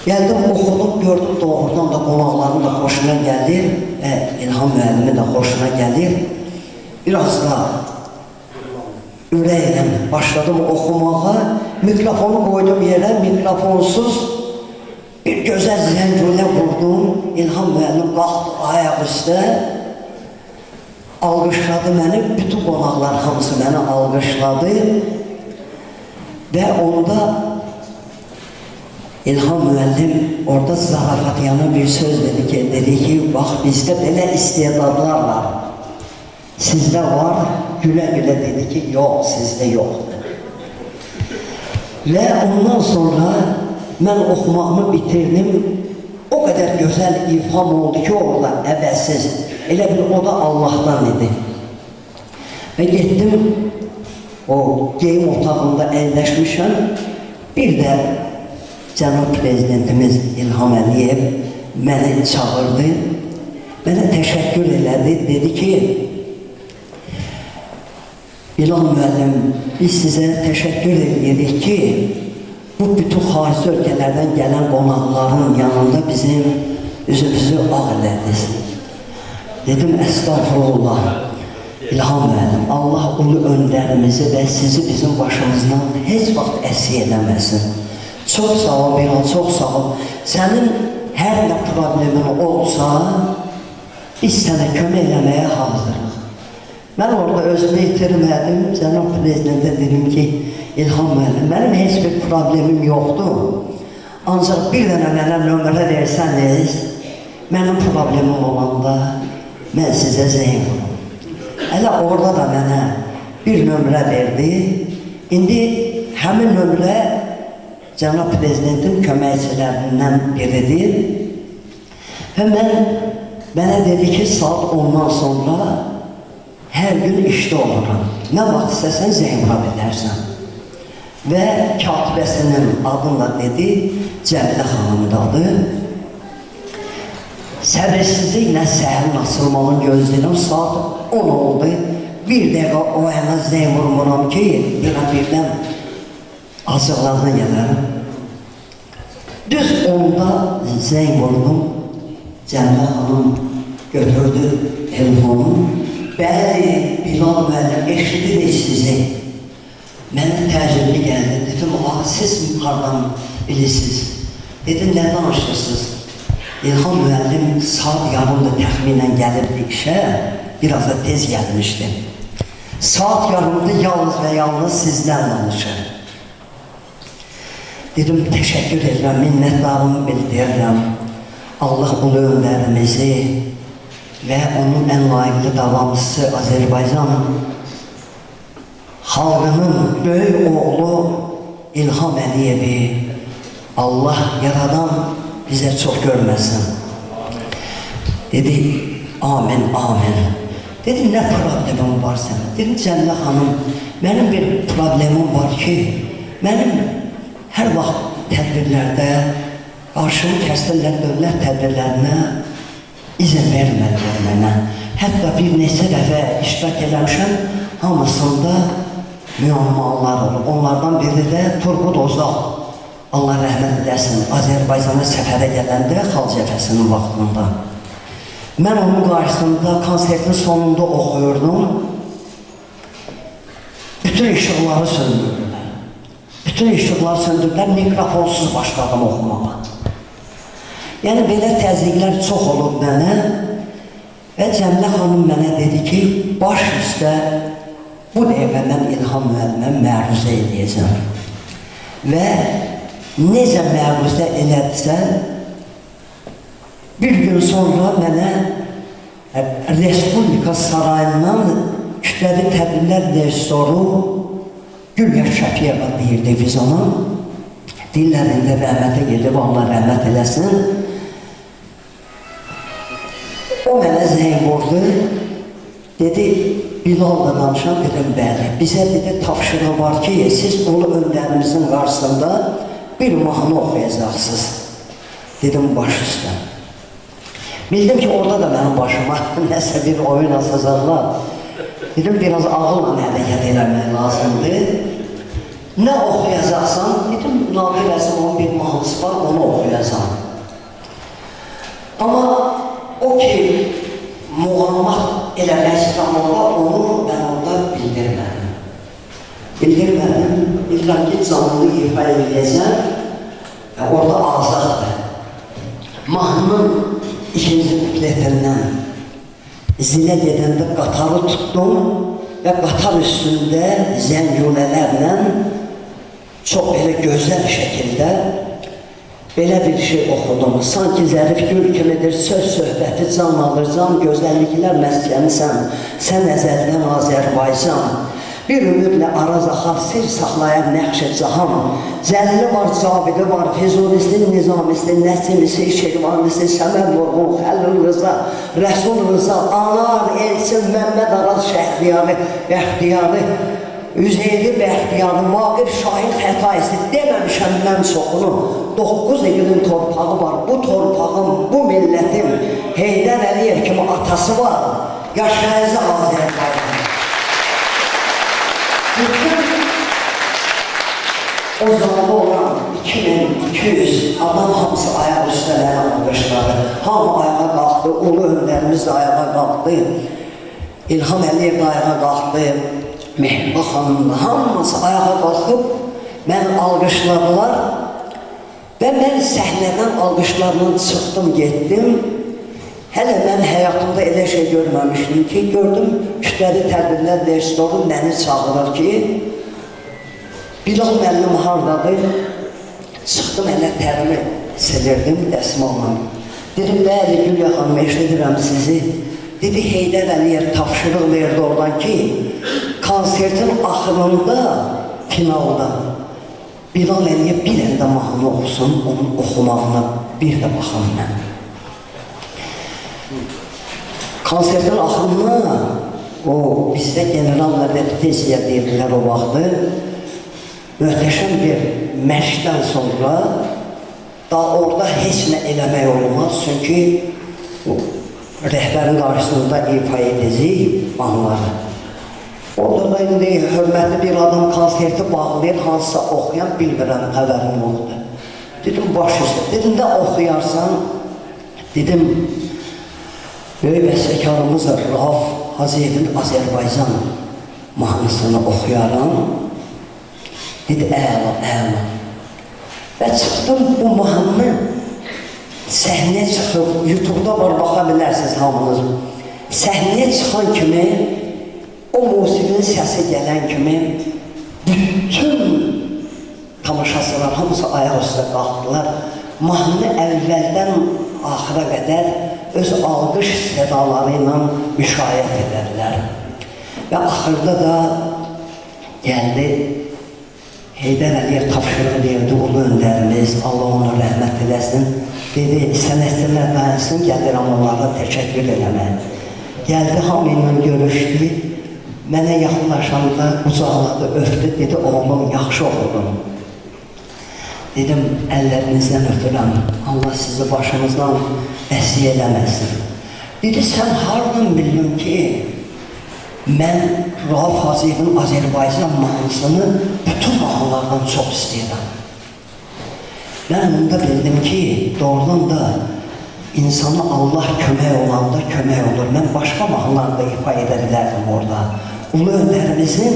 Gəldim, oxudum, gördüm, doğrudan da qonaqların da xoşuna gəlir və İlham müəllimin də xoşuna gəlir. Biraz da ürəklə başladım oxumağa, mikrofonu qoydum yerə, mikrofonsuz bir gözəl zəngülə vurdum. İlham müəllim qalxdı ayaq üstə, alqışladı məni, bütün qonaqlar hamısı məni alqışladı və onda İlham müəllim orada zarafatiyana bir söz dedi ki, bax bizdə belə istedadlar var, sizdə var, gülə-gülə dedi ki, yox, sizdə yoxdur. Və ondan sonra mən oxumağımı bitirdim, o qədər gözəl ifham oldu ki, orada əvəzsiz, elə bir o da Allahdan idi. Və getdim, o geyim otağında əyləşmişəm, bir də Cənab Prezidentimiz İlham Əliyev məni çağırdı, mənə təşəkkür elədi, dedi ki, Bilal müəllim, biz sizə təşəkkür edirik ki, bu bütün xarici ölkələrdən gələn qonaqların yanında bizim üzümüzü ağ elədiniz. Dedim, əstağfurullah, İlham müəllim, Allah ulu öndərimizi və sizi bizim başımızdan heç vaxt əksik eləməsin. Çox sağ ol, Bilal, çox sağ ol. Sənin hər nə problemin olsa, biz sənə kömək eləməyə hazırıq. Mən orada özümü itirmədim, Cənab Prezidentə dedim ki, İlham müəllim, mənim heç bir problemim yoxdur. Ancaq bir dənə mənə nömrə versəniz, mənim problemim olanda mən sizə zəng vurum. Hələ orada da mənə bir nömrə verdi. İndi həmin nömrə Cənab Prezidentin köməkçilərindən biridir. Və mənə dedi ki, saat 10-dan sonra hər gün işdə oluram. Nə vaxt istəsən zəng vura bilərsən. Və katibəsinin adını da dedi, Cəmilə xanımın adı. Səbirsizliklə səhərin açılmağını gözləyirəm. Saat 10 oldu. Bir dəqiqə o yana zəng vurmuram ki, yenə birdən açıqlarına gələrəm. Düz 10'da zəng vurdum. Cəmilə xanım götürdü telefonu. Bəli, Bilal müəllim, eşidirik sizi. Mənə təəccüblü gəldi. Dedim, siz hardan bilirsiniz? Dedim, nə danışırsınız? İlham müəllim saat yarımda təxminən gəlirdi işə, biraz da tez gəlmişdi. Saat yarımda yalnız və yalnız sizdən danışır. Dedim, təşəkkür edirəm, minnətlarımı bildirirəm. Allah ulu öndərimizi və onun ən layiqli davamçısı Azərbaycan xalqının böyük oğlu İlham Əliyevi Allah yaradan bizə çox görməsin. Dedi, amin, amin. Dedim, nə problemim var sən? Dedim, Cəmilə xanım, mənim bir problemim var ki, mənim hər vaxt tədbirlərdə qarşımı kəsdirlər dövlət tədbirlərinə izin vermədilər mənə. Hətta bir neçə dəfə iştirak eləmişəm, hamısında müəmmalar olur. Onlardan biri də Turqud Ozal. Allah rəhmət edəsin, Azərbaycana səfərə gələndə xalq cəbhəsinin vaxtında. Mən onun qarşısında konsertin sonunda oxuyurdum. Bütün işıqları söndürdülər. Bütün işıqları söndürdülər, mikrofonsuz başladım oxumağa. Yəni, belə təzyiqlər çox olub mənə və Cəmilə xanım mənə dedi ki, baş üstə bu dəqiqə mən İlham müəllimə məruzə edəcəm. Və necə məruzə elədirsə, bir gün sonra mənə Respublika Sarayından kütləvi tədbirlər rejissoru Gülyaş Şəfiyeva deyirdi biz ona. Dillərində rəhmətə gedib, Allah rəhmət eləsin. O mənə zəng vurdu. Dedi, Bilal'la danışan, dedim, bəli. Bizə dedi, tapşırığı var ki, siz ulu öndərimizin qarşısında bir mahnı oxuyacaqsınız. Dedim, baş üstə. Bildim ki, orada da mənim başıma nəsə bir oyun asacaqlar. Dedim, biraz ağılla hərəkət eləmək lazımdır. Nə oxuyacaqsan? Dedim, Nabil Əzimovun bir mahnısı var, onu oxuyacaq. Amma o ki, muğammat eləmək istəməkdə onu mən orada bildirmədim. Bildirəm ki, canlı ifa edəcəm və orada azaddır. Mahnının ikinci kupletindən zilə gedəndə qatarı tutdum və qatar üstündə zəngülələrlə çox belə gözəl şəkildə belə bir şey oxudum. Sanki zərif gül kimidir, söz söhbəti can alır, can gözəlliklər məskənisən, sən əzəldən Azərbaycan. Bir ümidlə araz axar, sir saxlayan nəqş-i cahan. Cəlili var, Cabidi var, Füzulisi, Nizamisi, Nəsimisi, Şirvanisi, Səməd Vurğun, Xəlil Rıza, Rəsul Rıza, Anar, Elçin, Məmməd Araz, Şəhriyarı, Bəxtiyarı, Üzeyli Bəxtiyarı, Vaqif Şahin Xətaisi, deməmişəm mən çoxunu. 9 ilin torpağı var, bu torpağın, bu millətin Heydər Əliyev kimi atası var, yaşayacaq Azərbaycan. O zamanda olan 2200 adam hamısı ayaq üstələri almışları. Hamı ayağa qalxdı, ulu öndərimiz də ayağa qalxdı. İlham Əliyev də ayağa qalxdı. Mehriba xanım da hamısı ayağa qalxıb məni alqışladılar. Və mən səhnədən alqışlarla çıxdım, getdim. Hələ mən həyatımda elə şey görməmişdim ki, gördüm kütləvi tədbirlər rejissoru məni çağırır ki, Bilal müəllim hardadır? Çıxdım, elə tərimi silirdim dəsmalla. Dedim, bəli, Gülya xanım, eşidirəm sizi. Dedi, Heydər Əliyev tapşırıq verdi oradan ki, konsertin axırında, finalda Bilal Əliyev bir əldə mahnı oxusun, onun oxumağına bir də baxam mən. Konsertin axırına, o bizdə general repetisiya deyirlər o vaxtı, möhtəşəm bir məşqdən sonra da orada heç nə eləmək olmaz, çünki rehbərin qarşısında ifa edəcək mahnıları. Orada da indi hörmətli bir adam konserti bağlayır, hansısa oxuyan bilmirəm, xəbərim yoxdur. Dedim, baş üstə. Dedim də oxuyarsan, dedim, böyük bəstəkarımız Rauf Hacıyevin Azərbaycan mahnısını oxuyaram. Dedi, əla, əla. Və çıxdım bu mahnını səhnəyə çıxıb, YouTube'da var, baxa bilərsiniz hamınız. Səhnəyə çıxan kimi, o musiqinin səsi gələn kimi, bütün tamaşaçılar hamısı ayaq üstə qalxdılar. Mahnını əvvəldən axıra qədər öz alqış sədaları ilə müşahidə edərlər. Və axırda da gəldi, Heydər Əliyev tapşırıq verdi, ulu öndərimiz, Allah ona rəhmət eləsin. Dedi, sənətçilər mənsin, gəlirəm onlara təşəkkür eləmək. Gəldi, hamı ilə görüşdü, mənə yaxınlaşanda qucaqladı, öpdü, dedi, oğlum, yaxşı oğlum. Dedim, əllərinizdən öpürəm, Allah sizi başınızdan əsi eləməsin. Dedi, sən hardan bildin ki, mən Rauf Hacıyevin Azərbaycan mahnısını bütün mahnılardan çox istəyirəm. Mən onda bildim ki, doğrudan da insana Allah kömək olanda kömək olur. Mən başqa mahnılarda ifa edə bilərdim orada. Ulu öndərimizin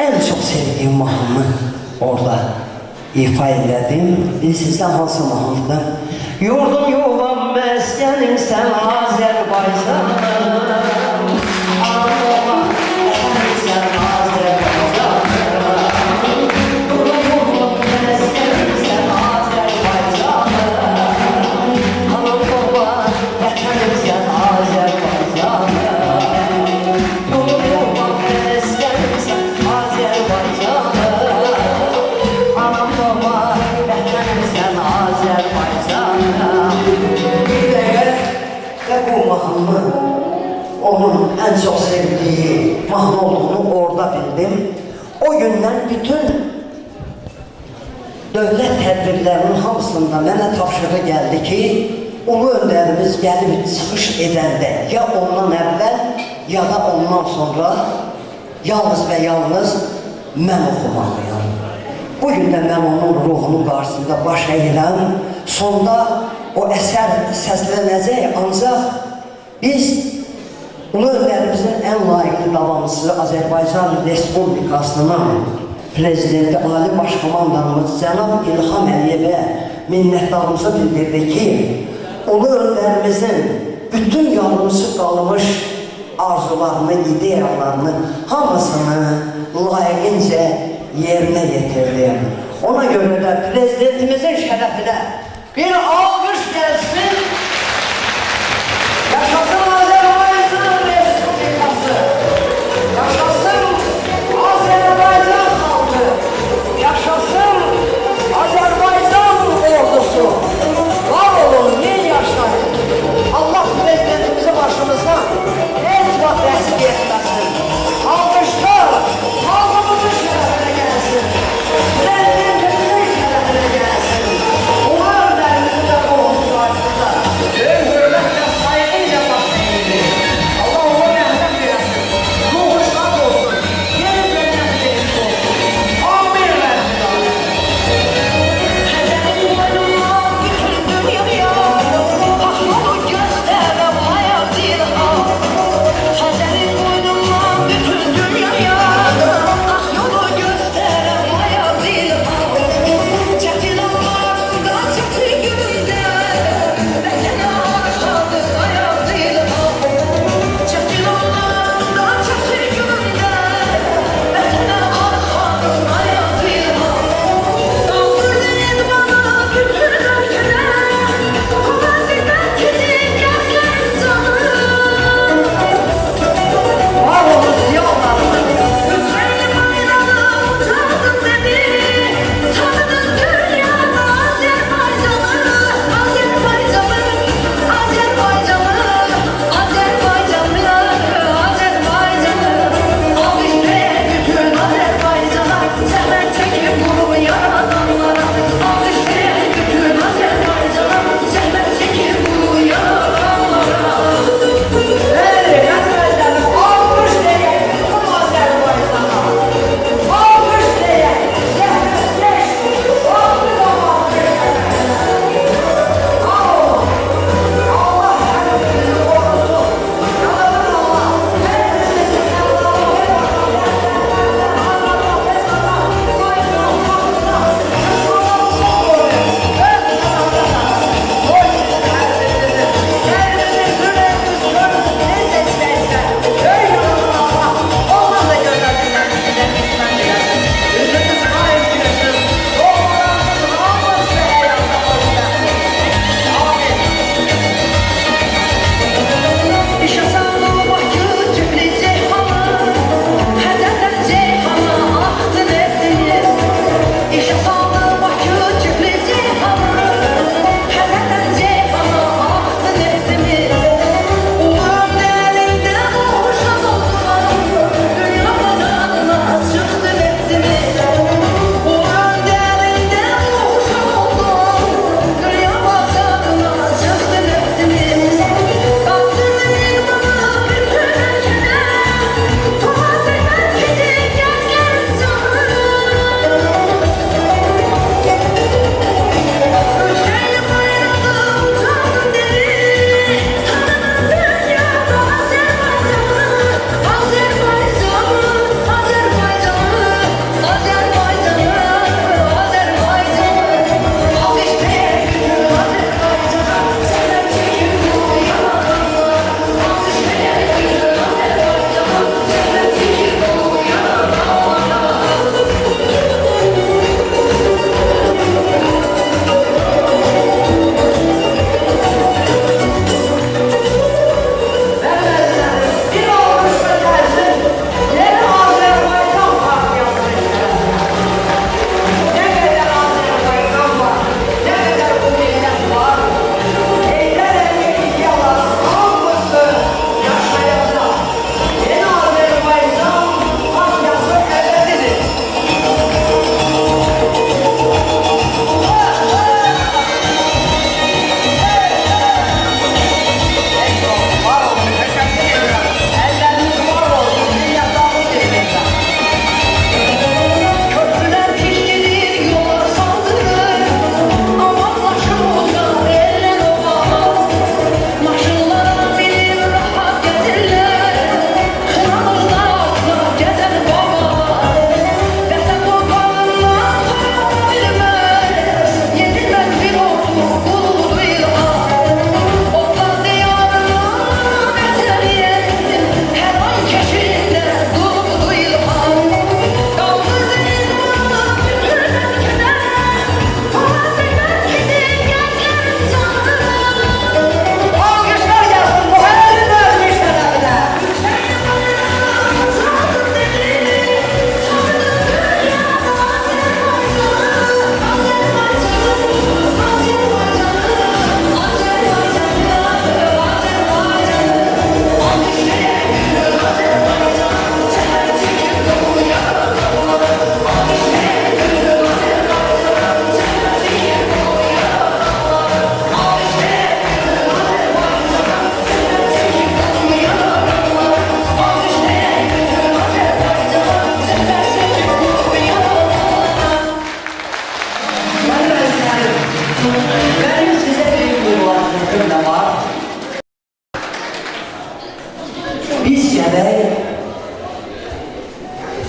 ən çox sevdiyim mahnını orada ifa elədim. Sizdə hansı mahnıdır? Yurdum yuvam məskənim sən Azərbaycan. Onun en çok sevdiği mahnı olduğunu orada bildim. O gündən bütün dövlət tədbirlərinin hamısında mənə tapşırığı gəldi ki, ulu öndərimiz gəlib çıxış edəndə ya ondan əvvəl ya da ondan sonra yalnız və yalnız mən oxumalıyam. Bugün də mən onun ruhunun qarşısında baş əyirəm. Sonda o əsər səslənəcək, ancaq biz ulu öndərimizin ən layiqli davamçısı Azərbaycan Respublikasının prezidenti, Ali Başkomandanımız Cənab İlham Əliyevə minnətdarımızı bildirdi ki, ulu öndərimizin bütün yalnızı qalmış arzularını, ideyalarını, hamısını layiqincə yerinə yetirdi. Ona görə də prezidentimizin şərəfinə bir alqış gəlsin. Yaşasın Azərbaycan Respublikası. Yaşasın Azərbaycan xalqı. Yaşasın Azərbaycan ordusu. Var olun, min yaşlayın. Allah prezidentimizi başımızdan heç vaxt rəsmi etməsin. Alqışlar xalqımızın şərəfinə gəlsin. Prezidentimizin şərəfinə gəlsin. Ular önlərimizin də ruhumuz qarşısında. Böyük hörmətlə, saygıyla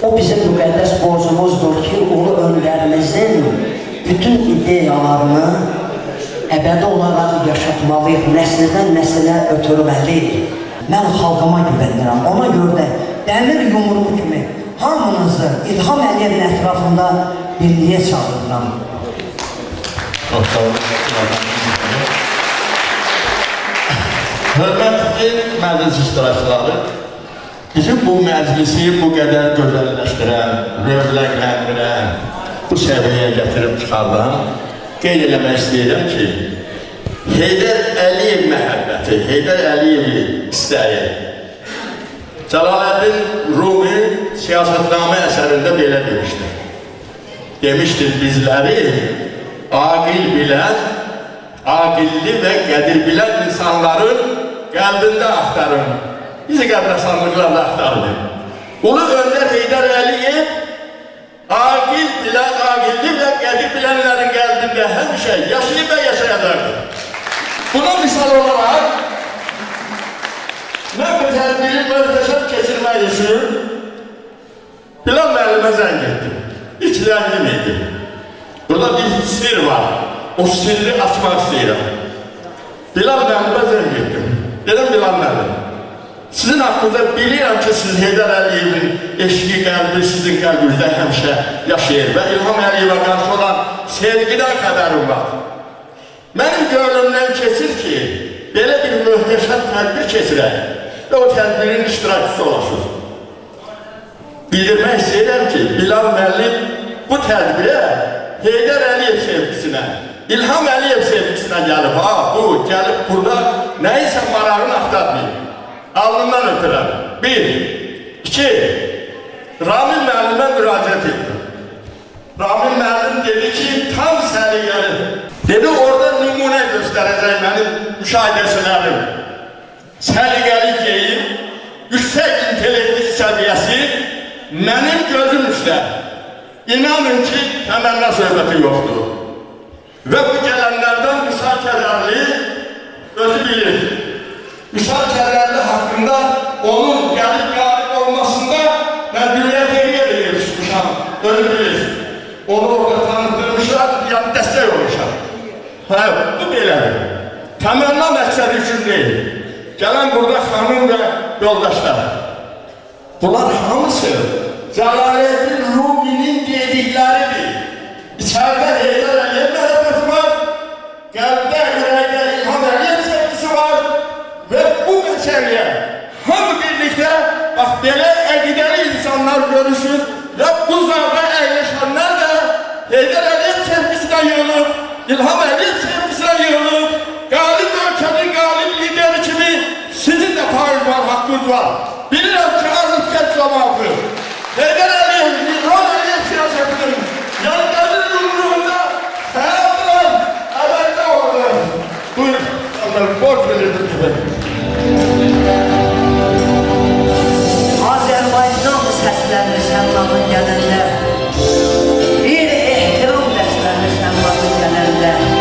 O bizim müqəddəs borcumuzdur ki, ulu öndərimizin bütün ideyalarını əbədi olaraq yaşatmalıyıq, nəsildən nəsilə ötürməliyik. Mən xalqıma güvənirəm, ona görə də dəmir yumruğu kimi hamınızı İlham Əliyevin ətrafında birliyə çağırıram. Hörmətli məclis iştirakçıları, bizim bu məclisi bu qədər gözəlləşdirən, rövlənləndirən, bu səviyyəyə gətirib çıxardan qeyd eləmək istəyirəm ki, Heydər Əliyev məhəbbəti, Heydər Əliyevi istəyi Cəlaləddin Rumi siyasətnamə əsərində belə demişdir. Demişdir, bizləri aqil bilən, aqilli və qədir bilən insanların qəlbində axtarın. Bizi qəbrəstanlıqlarda axtarın. Ulu Öndər Heydər Əliyev aqil bilən, aqilli və qədir bilənlərin qəlbində həmişə yaşayıb və yaşayacaqdır. Buna misal olarak mən bu tədbiri möhtəşəm keçirmək üçün Bilal müəllimə zəng etdim. İkiləndim idi. Burada bir sir var. O sirri açmaq istəyirəm. Bilal müəllimə zəng etdim. Dedim Bilal müəllim, sizin haqqında bilirəm ki, siz Heydər Əliyevin eşqi qəlbi sizin qəlbinizdə həmişə yaşayır və İlham Əliyevə qarşı olan sevgidən xəbərim var. Mənim gönlümdən keçir ki, belə bir möhtəşəm tədbir keçirək və o tədbirin iştirakçısı olasın. Bildirmək istəyirəm ki, Bilal müəllim bu tədbirə Heydər Əliyev sevgisinə, İlham Əliyev sevgisinə gəlib. Bu, gəlib burada nəyisə marağını axtarmayıb. Alnından ötürəm. 1, 2, Ramil müəllimə müraciət etdim. Ramil müəllim dedi ki, tam səliqəli. Dedi, orada nümunə göstərəcək mənim müşahidəçilərim. Səliqəli geyim, yüksək intellektik səviyyəsi mənim gözüm üstə. İnanın ki, təmənna söhbəti yoxdur. Və bu gələnlərdən Musa Kədərli özü bilir. Musa Kədərli haqqında onun gəlib qalib olmasında mən dünya təqiyyə edib çıxmışam, özü bilir. Onu orada tanıdırmışlar, yəni dəstək olmuşam. Bu belədir. Təmənna məqsədi üçün deyil. Gələn burada xanım və yoldaşlar. Bunlar hamısı Cəlaləddin Ruminin dedikləridir. İçərdə Heydər Əliyev məhəbbəti var, qəlbdə, ürəkdə İlham Əliyev sevgisi var və bu məsələyə hamı birlikdə, bax, belə əqidəli insanlar görüşür və bu zalda əyləşənlər də Heydər Əliyev sevgisinə yığılıb, İlham Əliyev sevgisinə yığılıb, qalib ölkənin qalib lideri kimi sizin də faiz var, haqqınız var. Bilirəm ki, azı kəç zamanı Heydər Əliyev, İlham Əliyev siyasətinin yanları yumruğunda səyablar əvəldə olur. Buyur, onları borç verirdim gibi. Azərbaycan səslənir səmmanın gələndə, bir ehtiram dəstənir səmmanın gələndə.